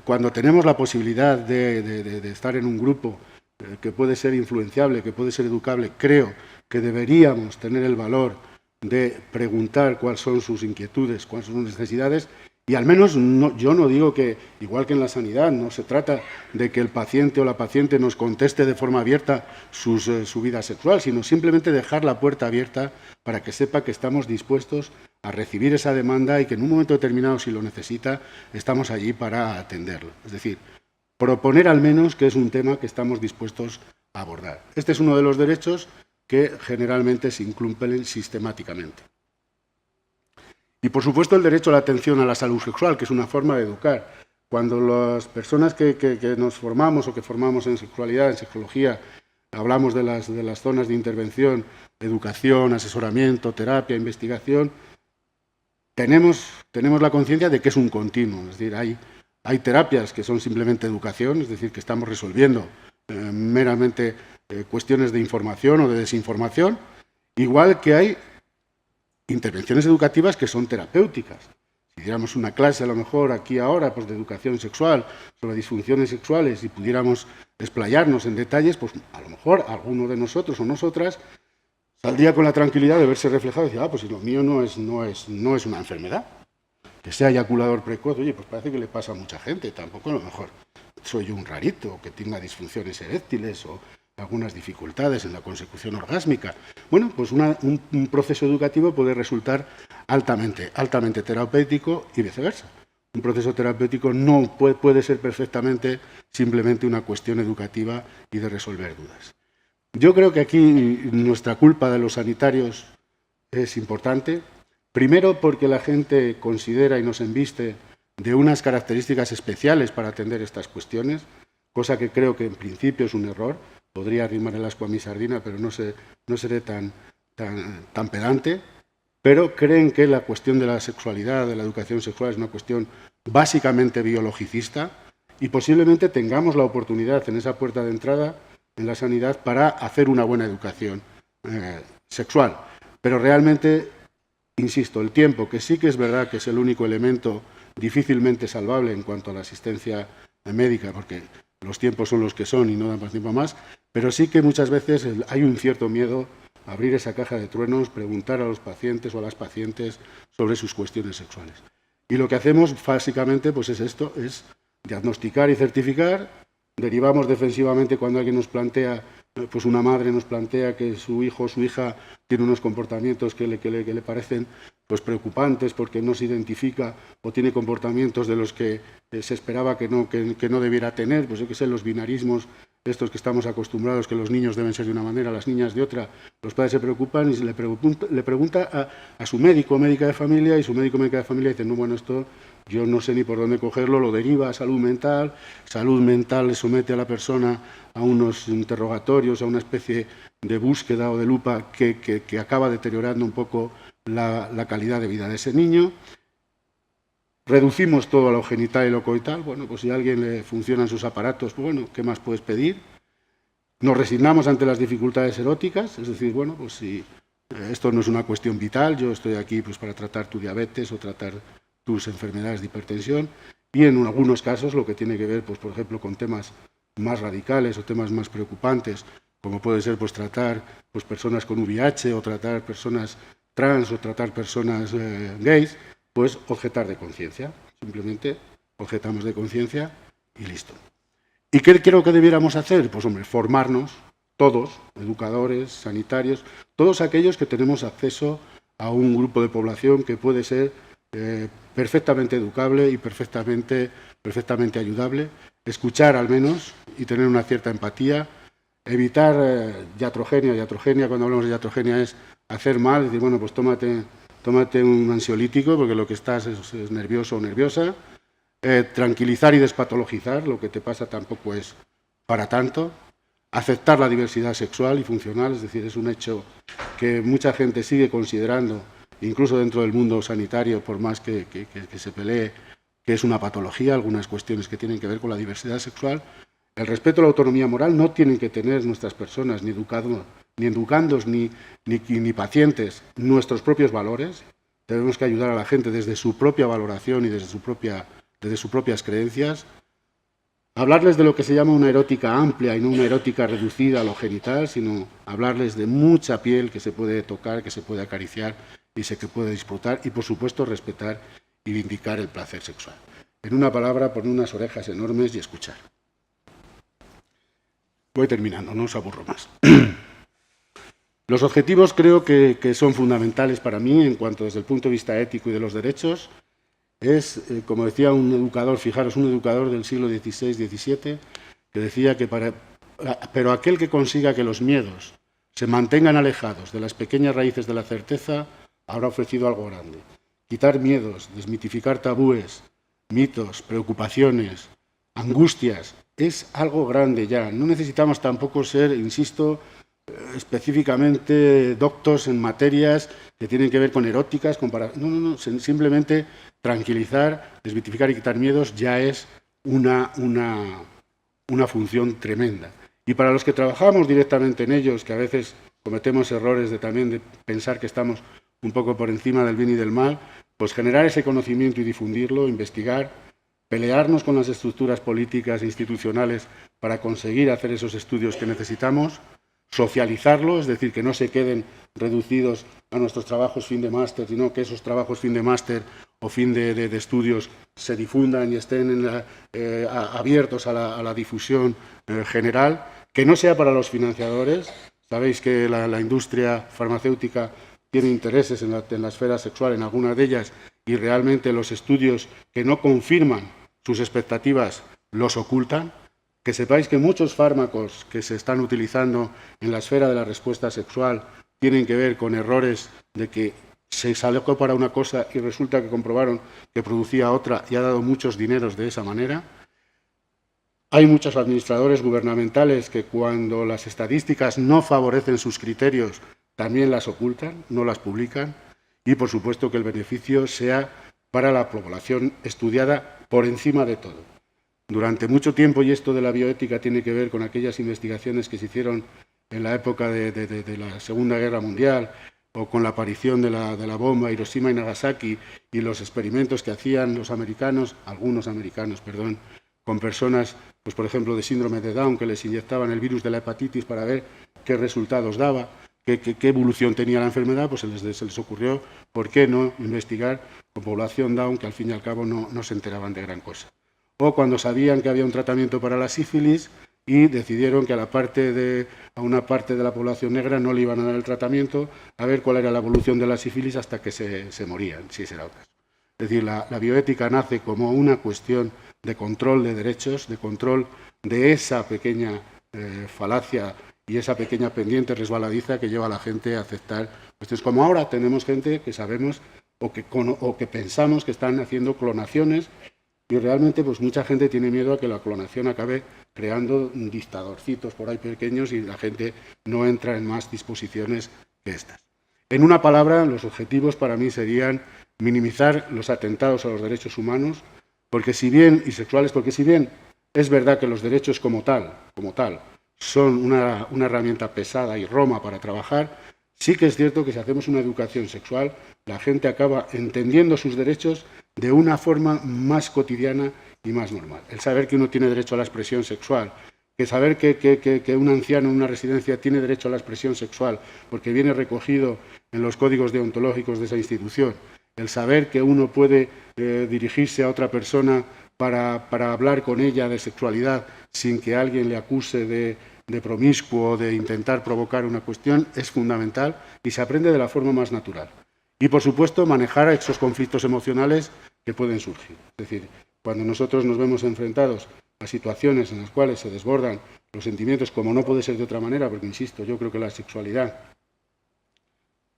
[SPEAKER 2] cuando tenemos la posibilidad de estar en un grupo que puede ser influenciable, que puede ser educable, creo que deberíamos tener el valor de preguntar cuáles son sus inquietudes, cuáles son sus necesidades. Y al menos yo no digo que, igual que en la sanidad, no se trata de que el paciente o la paciente nos conteste de forma abierta su vida sexual, sino simplemente dejar la puerta abierta para que sepa que estamos dispuestos a recibir esa demanda y que en un momento determinado, si lo necesita, estamos allí para atenderlo. Es decir, proponer al menos que es un tema que estamos dispuestos a abordar. Este es uno de los derechos que generalmente se incumplen sistemáticamente. Y, por supuesto, el derecho a la atención a la salud sexual, que es una forma de educar. Cuando las personas que nos formamos o que formamos en sexualidad, en sexología, hablamos de las zonas de intervención, educación, asesoramiento, terapia, investigación, tenemos la conciencia de que es un continuo. Es decir, hay terapias que son simplemente educación, es decir, que estamos resolviendo meramente cuestiones de información o de desinformación, igual que hay intervenciones educativas que son terapéuticas. Si diéramos una clase, a lo mejor aquí ahora, pues de educación sexual, sobre disfunciones sexuales, y pudiéramos explayarnos en detalles, pues a lo mejor alguno de nosotros o nosotras saldría con la tranquilidad de verse reflejado y decir, pues si lo mío no es una enfermedad. Que sea eyaculador precoz, oye, pues parece que le pasa a mucha gente, tampoco a lo mejor soy yo un rarito, que tenga disfunciones eréctiles o algunas dificultades en la consecución orgásmica. Bueno, pues un proceso educativo puede resultar altamente terapéutico y viceversa. Un proceso terapéutico no puede ser perfectamente simplemente una cuestión educativa y de resolver dudas. Yo creo que aquí nuestra culpa de los sanitarios es importante. Primero porque la gente considera y nos embiste de unas características especiales para atender estas cuestiones, cosa que creo que en principio es un error. Podría arrimar el ascua a mi sardina, pero no seré tan pedante. Pero creen que la cuestión de la sexualidad, de la educación sexual, es una cuestión básicamente biologicista y posiblemente tengamos la oportunidad en esa puerta de entrada en la sanidad para hacer una buena educación sexual. Pero realmente, insisto, el tiempo, que sí que es verdad que es el único elemento difícilmente salvable en cuanto a la asistencia médica, porque los tiempos son los que son y no dan más tiempo más, pero sí que muchas veces hay un cierto miedo a abrir esa caja de truenos, preguntar a los pacientes o a las pacientes sobre sus cuestiones sexuales. Y lo que hacemos básicamente pues es esto, es diagnosticar y certificar. Derivamos defensivamente cuando alguien nos plantea, pues una madre nos plantea que su hijo o su hija tiene unos comportamientos que le parecen pues preocupantes porque no se identifica o tiene comportamientos de los que se esperaba que no debiera tener, pues yo qué sé, los binarismos estos que estamos acostumbrados, que los niños deben ser de una manera, las niñas de otra. Los padres se preocupan y le pregunta a su médico o médica de familia, y su médico o médica de familia dice, no, bueno, esto yo no sé ni por dónde cogerlo, lo deriva a salud mental le somete a la persona a unos interrogatorios, a una especie de búsqueda o de lupa que acaba deteriorando un poco la calidad de vida de ese niño. Reducimos todo a lo genital y lo coital. Bueno, pues si a alguien le funcionan sus aparatos, pues bueno, ¿qué más puedes pedir? Nos resignamos ante las dificultades eróticas, es decir, bueno, pues si Esto no es una cuestión vital, yo estoy aquí pues, para tratar tu diabetes o tratar tus enfermedades de hipertensión, y en algunos casos lo que tiene que ver, pues, por ejemplo, con temas más radicales o temas más preocupantes, como puede ser pues, tratar pues, personas con VIH o tratar personas trans o tratar personas gays, pues objetar de conciencia. Simplemente objetamos de conciencia y listo. ¿Y qué creo que debiéramos hacer? Pues hombre, formarnos todos, educadores, sanitarios, todos aquellos que tenemos acceso a un grupo de población que puede ser perfectamente educable y perfectamente ayudable, escuchar al menos y tener una cierta empatía, evitar iatrogenia. Iatrogenia, cuando hablamos de iatrogenia, es hacer mal, decir, bueno, pues tómate un ansiolítico porque lo que estás es nervioso o nerviosa, tranquilizar y despatologizar, lo que te pasa tampoco es para tanto, aceptar la diversidad sexual y funcional, es decir, es un hecho que mucha gente sigue considerando, incluso dentro del mundo sanitario, por más que se pelee, que es una patología, algunas cuestiones que tienen que ver con la diversidad sexual. El respeto a la autonomía moral no tienen que tener nuestras personas, ni educandos, ni pacientes, nuestros propios valores. Tenemos que ayudar a la gente desde su propia valoración y desde sus propias creencias. Hablarles de lo que se llama una erótica amplia y no una erótica reducida a lo genital, sino hablarles de mucha piel que se puede tocar, que se puede acariciar y que puede disfrutar y, por supuesto, respetar y vindicar el placer sexual. En una palabra, poner unas orejas enormes y escuchar. Voy terminando, no os aburro más. Los objetivos creo que son fundamentales para mí en cuanto desde el punto de vista ético y de los derechos. Es, como decía un educador, fijaros, un educador del siglo XVI-XVII, que decía que pero aquel que consiga que los miedos se mantengan alejados de las pequeñas raíces de la certeza, habrá ofrecido algo grande. Quitar miedos, desmitificar tabúes, mitos, preocupaciones, angustias, es algo grande ya. No necesitamos tampoco ser, insisto, específicamente doctos en materias que tienen que ver con eróticas, no, simplemente tranquilizar, desmitificar y quitar miedos ya es una función tremenda. Y para los que trabajamos directamente en ellos, que a veces cometemos errores también de pensar que estamos un poco por encima del bien y del mal, pues generar ese conocimiento y difundirlo, investigar, pelearnos con las estructuras políticas e institucionales para conseguir hacer esos estudios que necesitamos, socializarlo, es decir, que no se queden reducidos a nuestros trabajos fin de máster, sino que esos trabajos fin de máster o fin de estudios se difundan y estén abiertos a la difusión general, que no sea para los financiadores. Sabéis que la industria farmacéutica tiene intereses en la esfera sexual, en algunas de ellas, y realmente los estudios que no confirman sus expectativas los ocultan. Que sepáis que muchos fármacos que se están utilizando en la esfera de la respuesta sexual tienen que ver con errores de que se salió para una cosa y resulta que comprobaron que producía otra y ha dado muchos dineros de esa manera. Hay muchos administradores gubernamentales que cuando las estadísticas no favorecen sus criterios también las ocultan, no las publican, y por supuesto que el beneficio sea para la población estudiada por encima de todo. Durante mucho tiempo, y esto de la bioética tiene que ver con aquellas investigaciones que se hicieron en la época de la Segunda Guerra Mundial o con la aparición de la bomba Hiroshima y Nagasaki y los experimentos que hacían los americanos, algunos americanos, perdón, con personas, pues por ejemplo, de síndrome de Down, que les inyectaban el virus de la hepatitis para ver qué resultados daba, qué evolución tenía la enfermedad, pues se les ocurrió, ¿por qué no investigar con población Down que al fin y al cabo no se enteraban de gran cosa? O cuando sabían que había un tratamiento para la sífilis y decidieron que a una parte de la población negra no le iban a dar el tratamiento, a ver cuál era la evolución de la sífilis hasta que se morían, si ese era el caso. Es decir, la bioética nace como una cuestión de control de derechos, de control de esa pequeña falacia y esa pequeña pendiente resbaladiza que lleva a la gente a aceptar. Pues como ahora tenemos gente que sabemos o que pensamos que están haciendo clonaciones. Y realmente pues mucha gente tiene miedo a que la clonación acabe creando dictadorcitos por ahí pequeños y la gente no entra en más disposiciones que estas. En una palabra, los objetivos para mí serían minimizar los atentados a los derechos humanos y sexuales, porque si bien es verdad que los derechos como tal, son una herramienta pesada y roma para trabajar, Sí que es cierto que si hacemos una educación sexual, la gente acaba entendiendo sus derechos de una forma más cotidiana y más normal. El saber que uno tiene derecho a la expresión sexual, que saber que un anciano en una residencia tiene derecho a la expresión sexual porque viene recogido en los códigos deontológicos de esa institución, el saber que uno puede dirigirse a otra persona para hablar con ella de sexualidad sin que alguien le acuse de promiscuo o de intentar provocar una cuestión es fundamental y se aprende de la forma más natural. Y, por supuesto, manejar esos conflictos emocionales que pueden surgir. Es decir, cuando nosotros nos vemos enfrentados a situaciones en las cuales se desbordan los sentimientos, como no puede ser de otra manera, porque, insisto, yo creo que la sexualidad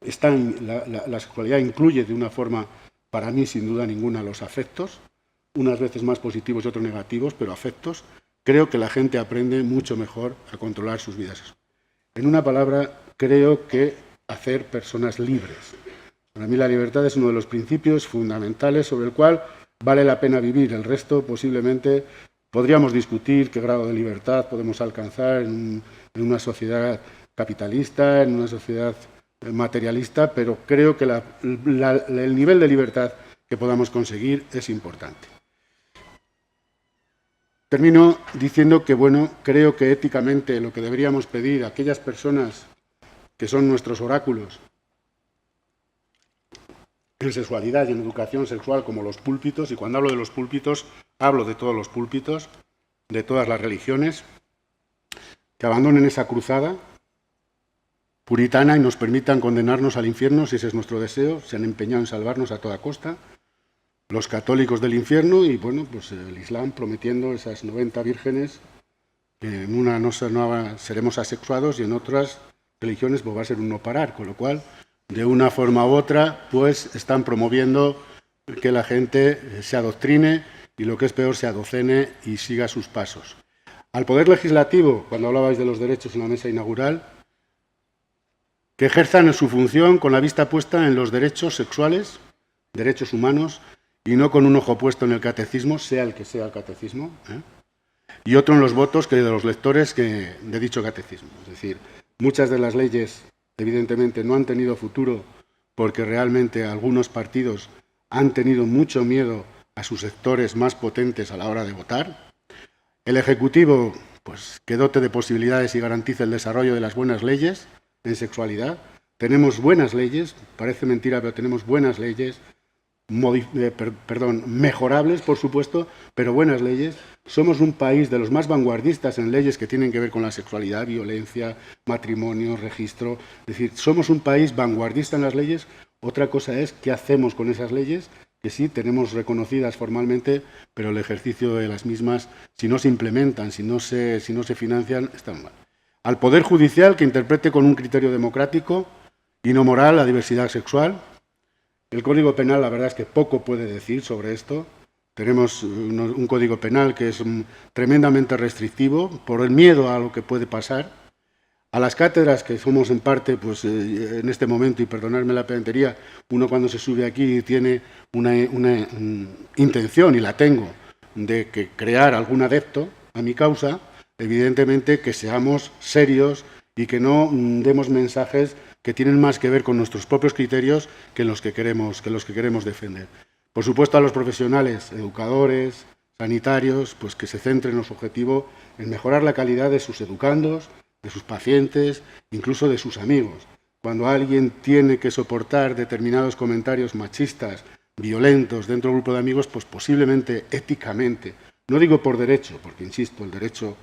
[SPEAKER 2] la sexualidad incluye de una forma, para mí, sin duda ninguna, los afectos, unas veces más positivos y otros negativos, pero afectos. Creo que la gente aprende mucho mejor a controlar sus vidas. En una palabra, creo que hacer personas libres. Para mí la libertad es uno de los principios fundamentales sobre el cual vale la pena vivir. El resto, posiblemente, podríamos discutir qué grado de libertad podemos alcanzar en una sociedad capitalista, en una sociedad materialista, pero creo que el nivel de libertad que podamos conseguir es importante. Termino diciendo que, bueno, creo que éticamente lo que deberíamos pedir a aquellas personas que son nuestros oráculos en sexualidad y en educación sexual, como los púlpitos, y cuando hablo de los púlpitos, hablo de todos los púlpitos, de todas las religiones, que abandonen esa cruzada puritana y nos permitan condenarnos al infierno, si ese es nuestro deseo. Se han empeñado en salvarnos a toda costa. Los católicos del infierno y, bueno, pues el Islam prometiendo esas 90 vírgenes, que en una no seremos asexuados y en otras religiones pues va a ser un no parar, con lo cual, de una forma u otra, pues están promoviendo que la gente se adoctrine y, lo que es peor, se adocene y siga sus pasos. Al Poder Legislativo, cuando hablabais de los derechos en la mesa inaugural, que ejerzan su función con la vista puesta en los derechos sexuales, derechos humanos, y no con un ojo puesto en el catecismo, sea el que sea el catecismo, y otro en los votos que de los lectores de dicho catecismo. Es decir, muchas de las leyes, evidentemente, no han tenido futuro porque realmente algunos partidos han tenido mucho miedo a sus sectores más potentes a la hora de votar. El Ejecutivo, pues, que dote de posibilidades y garantice el desarrollo de las buenas leyes en sexualidad. Tenemos buenas leyes, parece mentira, pero tenemos buenas leyes, mejorables, por supuesto, pero buenas leyes. Somos un país de los más vanguardistas en leyes que tienen que ver con la sexualidad, violencia, matrimonio, registro. Es decir, somos un país vanguardista en las leyes. Otra cosa es qué hacemos con esas leyes, que sí tenemos reconocidas formalmente, pero el ejercicio de las mismas, si no se implementan, si no se financian, están mal. Al Poder Judicial, que interprete con un criterio democrático y no moral la diversidad sexual. El Código Penal, la verdad es que poco puede decir sobre esto. Tenemos un Código Penal que es tremendamente restrictivo por el miedo a lo que puede pasar. A las cátedras, que somos en parte, pues en este momento, y perdonadme la pedantería, uno cuando se sube aquí tiene una intención, y la tengo, de crear algún adepto a mi causa. Evidentemente que seamos serios y que no demos mensajes que tienen más que ver con nuestros propios criterios que los que queremos defender. Por supuesto, a los profesionales, educadores, sanitarios, pues que se centren en su objetivo en mejorar la calidad de sus educandos, de sus pacientes, incluso de sus amigos. Cuando alguien tiene que soportar determinados comentarios machistas, violentos dentro del grupo de amigos, pues posiblemente éticamente, no digo por derecho, porque insisto, el derecho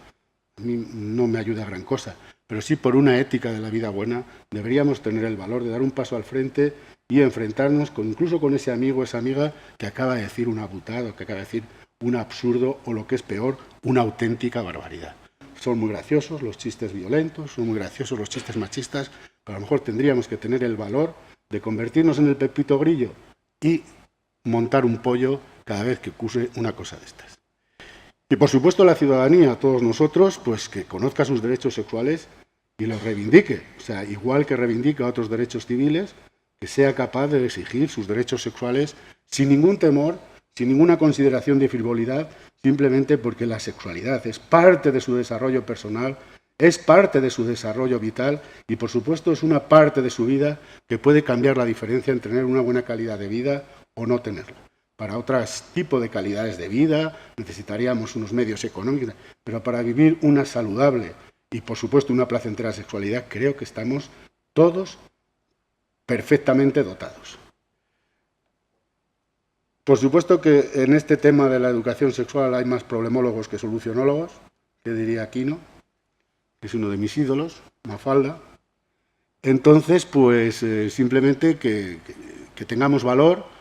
[SPEAKER 2] a mí no me ayuda a gran cosa, pero sí por una ética de la vida buena, deberíamos tener el valor de dar un paso al frente y enfrentarnos incluso con ese amigo o esa amiga que acaba de decir un abutado, que acaba de decir un absurdo o, lo que es peor, una auténtica barbaridad. Son muy graciosos los chistes violentos, son muy graciosos los chistes machistas, pero a lo mejor tendríamos que tener el valor de convertirnos en el Pepito Grillo y montar un pollo cada vez que ocurre una cosa de estas. Y, por supuesto, la ciudadanía, todos nosotros, pues que conozca sus derechos sexuales y los reivindique. O sea, igual que reivindica otros derechos civiles, que sea capaz de exigir sus derechos sexuales sin ningún temor, sin ninguna consideración de frivolidad, simplemente porque la sexualidad es parte de su desarrollo personal, es parte de su desarrollo vital y, por supuesto, es una parte de su vida que puede cambiar la diferencia entre tener una buena calidad de vida o no tenerla. Para otros tipos de calidades de vida necesitaríamos unos medios económicos, pero para vivir una saludable y, por supuesto, una placentera sexualidad, creo que estamos todos perfectamente dotados. Por supuesto que en este tema de la educación sexual hay más problemólogos que solucionólogos, que diría Aquino, que es uno de mis ídolos, Mafalda. Entonces, pues simplemente que tengamos valor,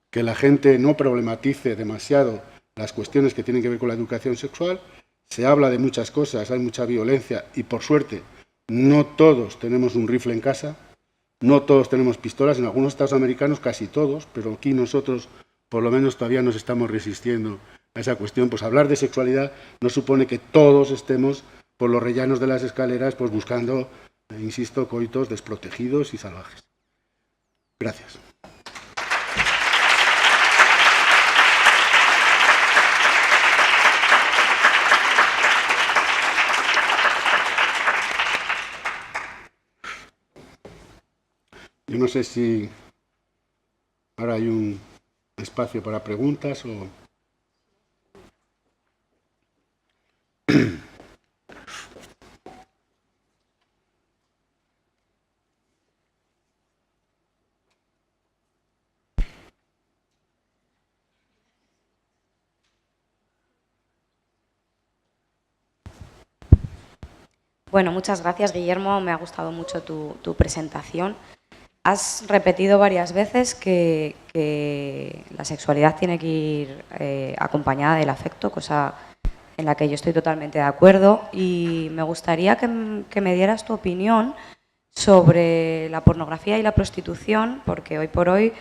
[SPEAKER 2] que la gente no problematice demasiado las cuestiones que tienen que ver con la educación sexual. Se habla de muchas cosas, hay mucha violencia y, por suerte, no todos tenemos un rifle en casa, no todos tenemos pistolas, en algunos estados americanos casi todos, pero aquí nosotros por lo menos todavía nos estamos resistiendo a esa cuestión. Pues hablar de sexualidad no supone que todos estemos por los rellanos de las escaleras pues buscando, insisto, coitos desprotegidos y salvajes. Gracias. Yo no sé si ahora hay un espacio para preguntas o...
[SPEAKER 3] Bueno, muchas gracias, Guillermo. Me ha gustado mucho tu presentación. Has repetido varias veces que la sexualidad tiene que ir acompañada del afecto, cosa en la que yo estoy totalmente de acuerdo, y me gustaría que me dieras tu opinión sobre la pornografía y la prostitución, porque hoy por hoy,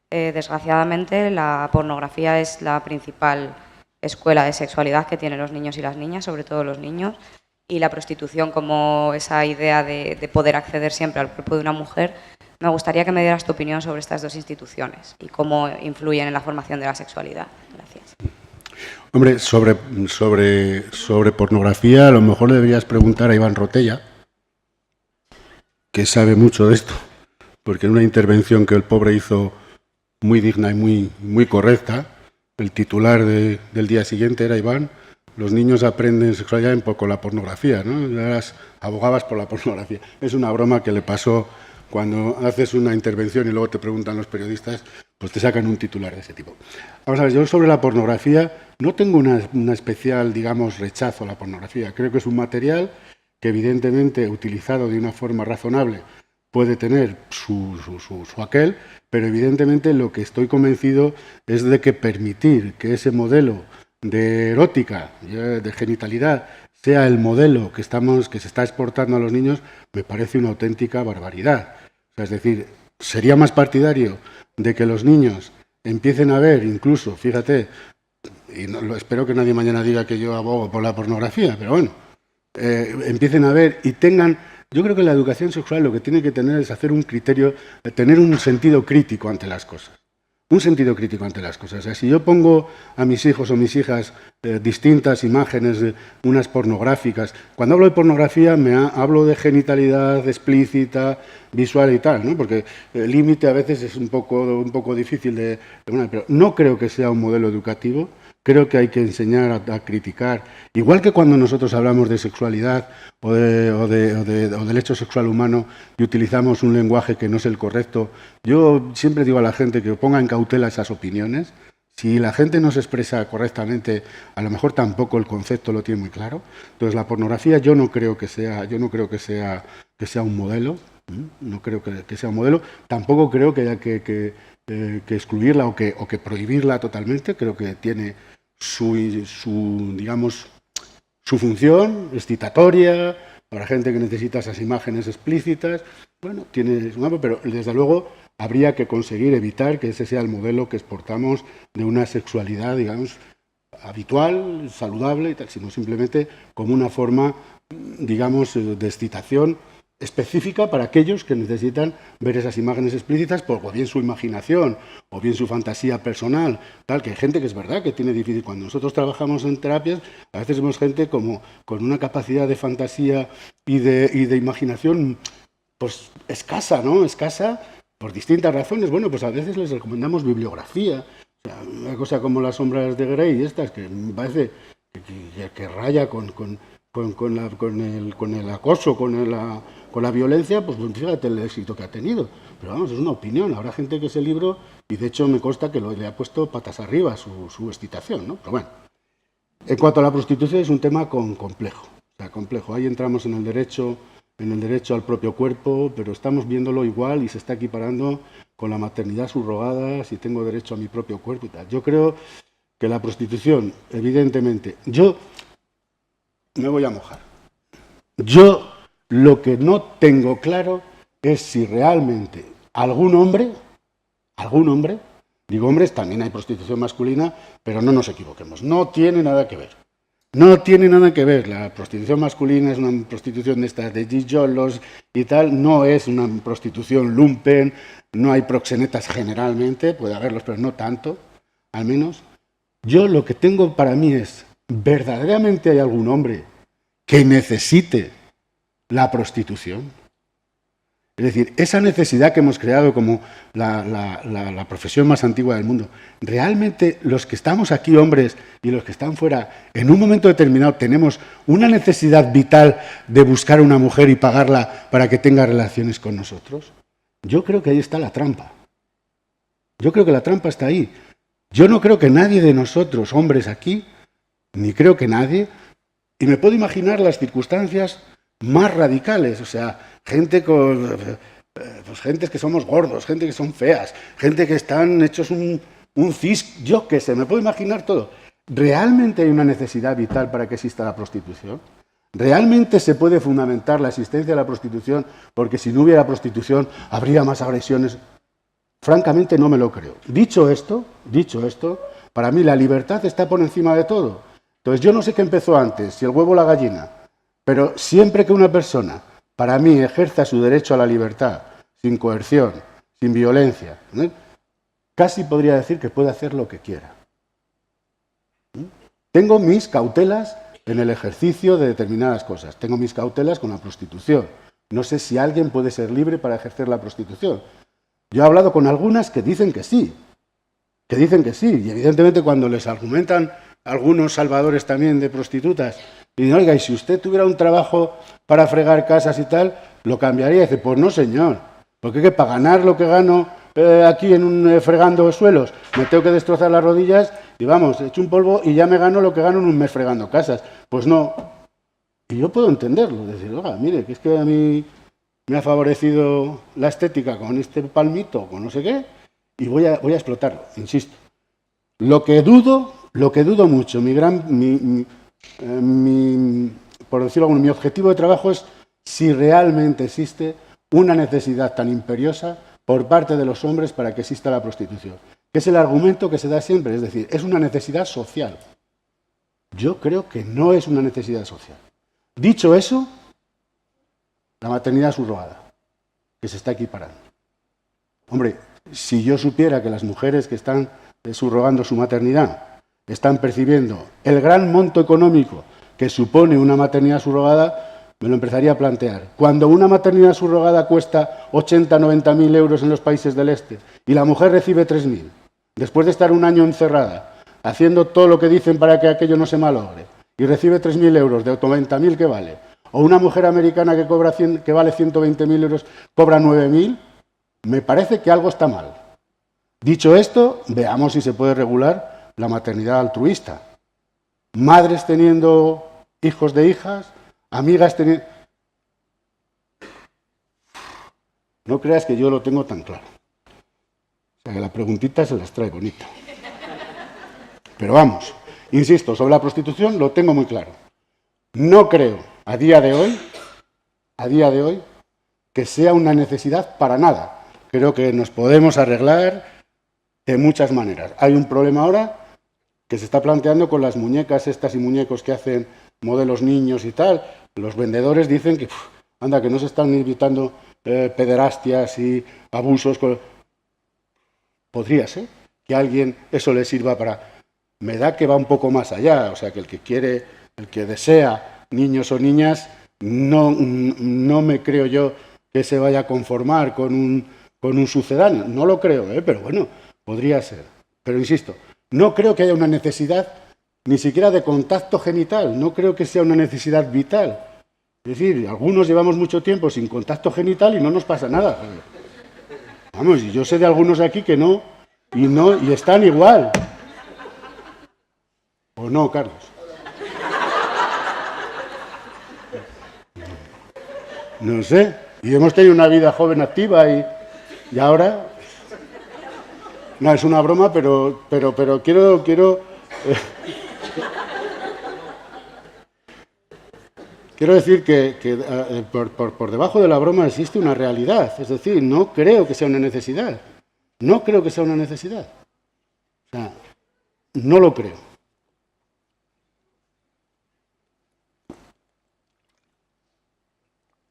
[SPEAKER 3] desgraciadamente, la pornografía es la principal escuela de sexualidad que tienen los niños y las niñas, sobre todo los niños, y la prostitución como esa idea de poder acceder siempre al cuerpo de una mujer. Me gustaría que me dieras tu opinión sobre estas dos instituciones y cómo influyen en la formación de la sexualidad. Gracias.
[SPEAKER 2] Hombre, sobre pornografía a lo mejor deberías preguntar a Iván Rotella, que sabe mucho de esto, porque en una intervención que el pobre hizo muy digna y muy correcta, el titular del día siguiente era: Iván, los niños aprenden sexualidad con la pornografía, ¿no? Abogabas por la pornografía. Es una broma que le pasó cuando haces una intervención y luego te preguntan los periodistas, pues te sacan un titular de ese tipo. Vamos a ver, yo sobre la pornografía no tengo una especial, digamos, rechazo a la pornografía. Creo que es un material que evidentemente, utilizado de una forma razonable, puede tener su aquel, pero evidentemente lo que estoy convencido es de que permitir que ese modelo de erótica, de genitalidad, sea el modelo que se está exportando a los niños, me parece una auténtica barbaridad. O sea, es decir, sería más partidario de que los niños empiecen a ver, incluso, fíjate, y espero que nadie mañana diga que yo abogo por la pornografía, pero bueno, empiecen a ver y tengan... Yo creo que la educación sexual lo que tiene que tener es hacer un criterio, tener un sentido crítico ante las cosas. Un sentido crítico ante las cosas. O sea, si yo pongo a mis hijos o mis hijas distintas imágenes, unas pornográficas, cuando hablo de pornografía hablo de genitalidad explícita, visual y tal, ¿no? Porque el límite a veces es un poco difícil pero no creo que sea un modelo educativo. Creo que hay que enseñar a criticar. Igual que cuando nosotros hablamos de sexualidad o del hecho sexual humano y utilizamos un lenguaje que no es el correcto, yo siempre digo a la gente que ponga en cautela esas opiniones. Si la gente no se expresa correctamente, a lo mejor tampoco el concepto lo tiene muy claro. Entonces, la pornografía yo no creo que sea un modelo. No creo que sea un modelo. Tampoco creo que haya que excluirla o que prohibirla totalmente. Creo que tiene su función excitatoria para gente que necesita esas imágenes explícitas. Bueno, tiene su mapa, pero desde luego habría que conseguir evitar que ese sea el modelo que exportamos de una sexualidad, digamos, habitual, saludable y tal, sino simplemente como una forma, digamos, de excitación específica para aquellos que necesitan ver esas imágenes explícitas, por o bien su imaginación, o bien su fantasía personal, tal, que hay gente que es verdad que tiene difícil. Cuando nosotros trabajamos en terapias, a veces vemos gente como con una capacidad de fantasía y de imaginación pues escasa, ¿no? Escasa por distintas razones. Bueno, pues a veces les recomendamos bibliografía, o sea, una cosa como Las sombras de Grey, estas, que me parece que raya con el acoso, con la violencia, pues fíjate el éxito que ha tenido. Pero vamos, es una opinión. Habrá gente que ese libro, y de hecho me consta que le ha puesto patas arriba su excitación, ¿no? Pero bueno, en cuanto a la prostitución es un tema complejo. O sea, complejo. Ahí entramos en el derecho al propio cuerpo, pero estamos viéndolo igual y se está equiparando con la maternidad subrogada, si tengo derecho a mi propio cuerpo y tal. Yo creo que la prostitución, evidentemente, yo me voy a mojar. Yo lo que no tengo claro es si realmente algún hombre, digo hombres, también hay prostitución masculina, pero no nos equivoquemos, no tiene nada que ver. No tiene nada que ver. La prostitución masculina es una prostitución de estas de gigolos y tal, no es una prostitución lumpen, no hay proxenetas generalmente, puede haberlos, pero no tanto, al menos. Yo lo que tengo para mí es, ¿verdaderamente hay algún hombre que necesite la prostitución? Es decir, esa necesidad que hemos creado como la profesión más antigua del mundo, ¿realmente los que estamos aquí, hombres, y los que están fuera, en un momento determinado tenemos una necesidad vital de buscar a una mujer y pagarla para que tenga relaciones con nosotros? Yo creo que ahí está la trampa. Yo creo que la trampa está ahí. Yo no creo que nadie de nosotros, hombres aquí, ni creo que nadie, y me puedo imaginar las circunstancias más radicales, o sea, gente gentes que somos gordos, gente que son feas, gente que están hechos un cis, yo qué sé, me puedo imaginar todo. ¿Realmente hay una necesidad vital para que exista la prostitución? ¿Realmente se puede fundamentar la existencia de la prostitución porque si no hubiera prostitución habría más agresiones? Francamente no me lo creo. Dicho esto, para mí la libertad está por encima de todo. Entonces yo no sé qué empezó antes, si el huevo o la gallina, pero siempre que una persona, para mí, ejerza su derecho a la libertad, sin coerción, sin violencia, ¿eh? Casi podría decir que puede hacer lo que quiera. Tengo mis cautelas en el ejercicio de determinadas cosas. Tengo mis cautelas con la prostitución. No sé si alguien puede ser libre para ejercer la prostitución. Yo he hablado con algunas que dicen que sí. Y evidentemente cuando les argumentan algunos salvadores también de prostitutas, y dicen, oiga, y si usted tuviera un trabajo para fregar casas y tal, ¿lo cambiaría? Y dice, pues no, señor. Porque para ganar lo que gano aquí fregando suelos, me tengo que destrozar las rodillas y vamos, echo un polvo y ya me gano lo que gano en un mes fregando casas. Pues no. Y yo puedo entenderlo, decir, oiga, mire, que es que a mí me ha favorecido la estética con este palmito, con no sé qué, y voy a explotarlo, insisto. Lo que dudo mucho, por decirlo algo, mi objetivo de trabajo es si realmente existe una necesidad tan imperiosa por parte de los hombres para que exista la prostitución, que es el argumento que se da siempre, es decir, es una necesidad social. Yo creo que no es una necesidad social. Dicho eso, la maternidad subrogada, que se está equiparando. Hombre, si yo supiera que las mujeres que están subrogando su maternidad están percibiendo el gran monto económico que supone una maternidad subrogada, me lo empezaría a plantear. Cuando una maternidad subrogada cuesta 80.000-90.000 euros en los países del este y la mujer recibe 3.000, después de estar un año encerrada, haciendo todo lo que dicen para que aquello no se malogre, y recibe 3.000 euros de 90.000 que vale, o una mujer americana que vale 120.000 euros cobra 9.000, me parece que algo está mal. Dicho esto, veamos si se puede regular la maternidad altruista. Madres teniendo hijos de hijas, amigas teniendo... No creas que yo lo tengo tan claro. O sea, que la preguntita se las trae bonita. Pero vamos, insisto, sobre la prostitución lo tengo muy claro. No creo, a día de hoy, que sea una necesidad para nada. Creo que nos podemos arreglar de muchas maneras. Hay un problema ahora que se está planteando con las muñecas estas y muñecos que hacen modelos niños y tal. Los vendedores dicen que anda, que no se están evitando pederastias y abusos. Podría ser que a alguien eso le sirva para... Me da que va un poco más allá, o sea, que el que quiere, el que desea niños o niñas, no me creo yo que se vaya a conformar con un sucedáneo. No lo creo, pero bueno, podría ser. Pero insisto, no creo que haya una necesidad ni siquiera de contacto genital, no creo que sea una necesidad vital. Es decir, algunos llevamos mucho tiempo sin contacto genital y no nos pasa nada. Vamos, y yo sé de algunos aquí que no, y están igual. ¿O no, Carlos? No sé. Y hemos tenido una vida joven activa y ahora... No, es una broma, pero quiero decir que por debajo de la broma existe una realidad. Es decir, no creo que sea una necesidad. No creo que sea una necesidad. O sea, no lo creo.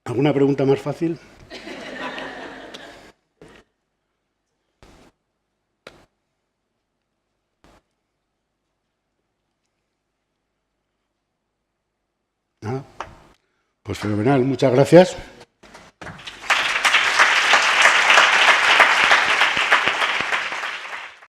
[SPEAKER 2] ¿Alguna pregunta más fácil? Pues fenomenal, muchas gracias.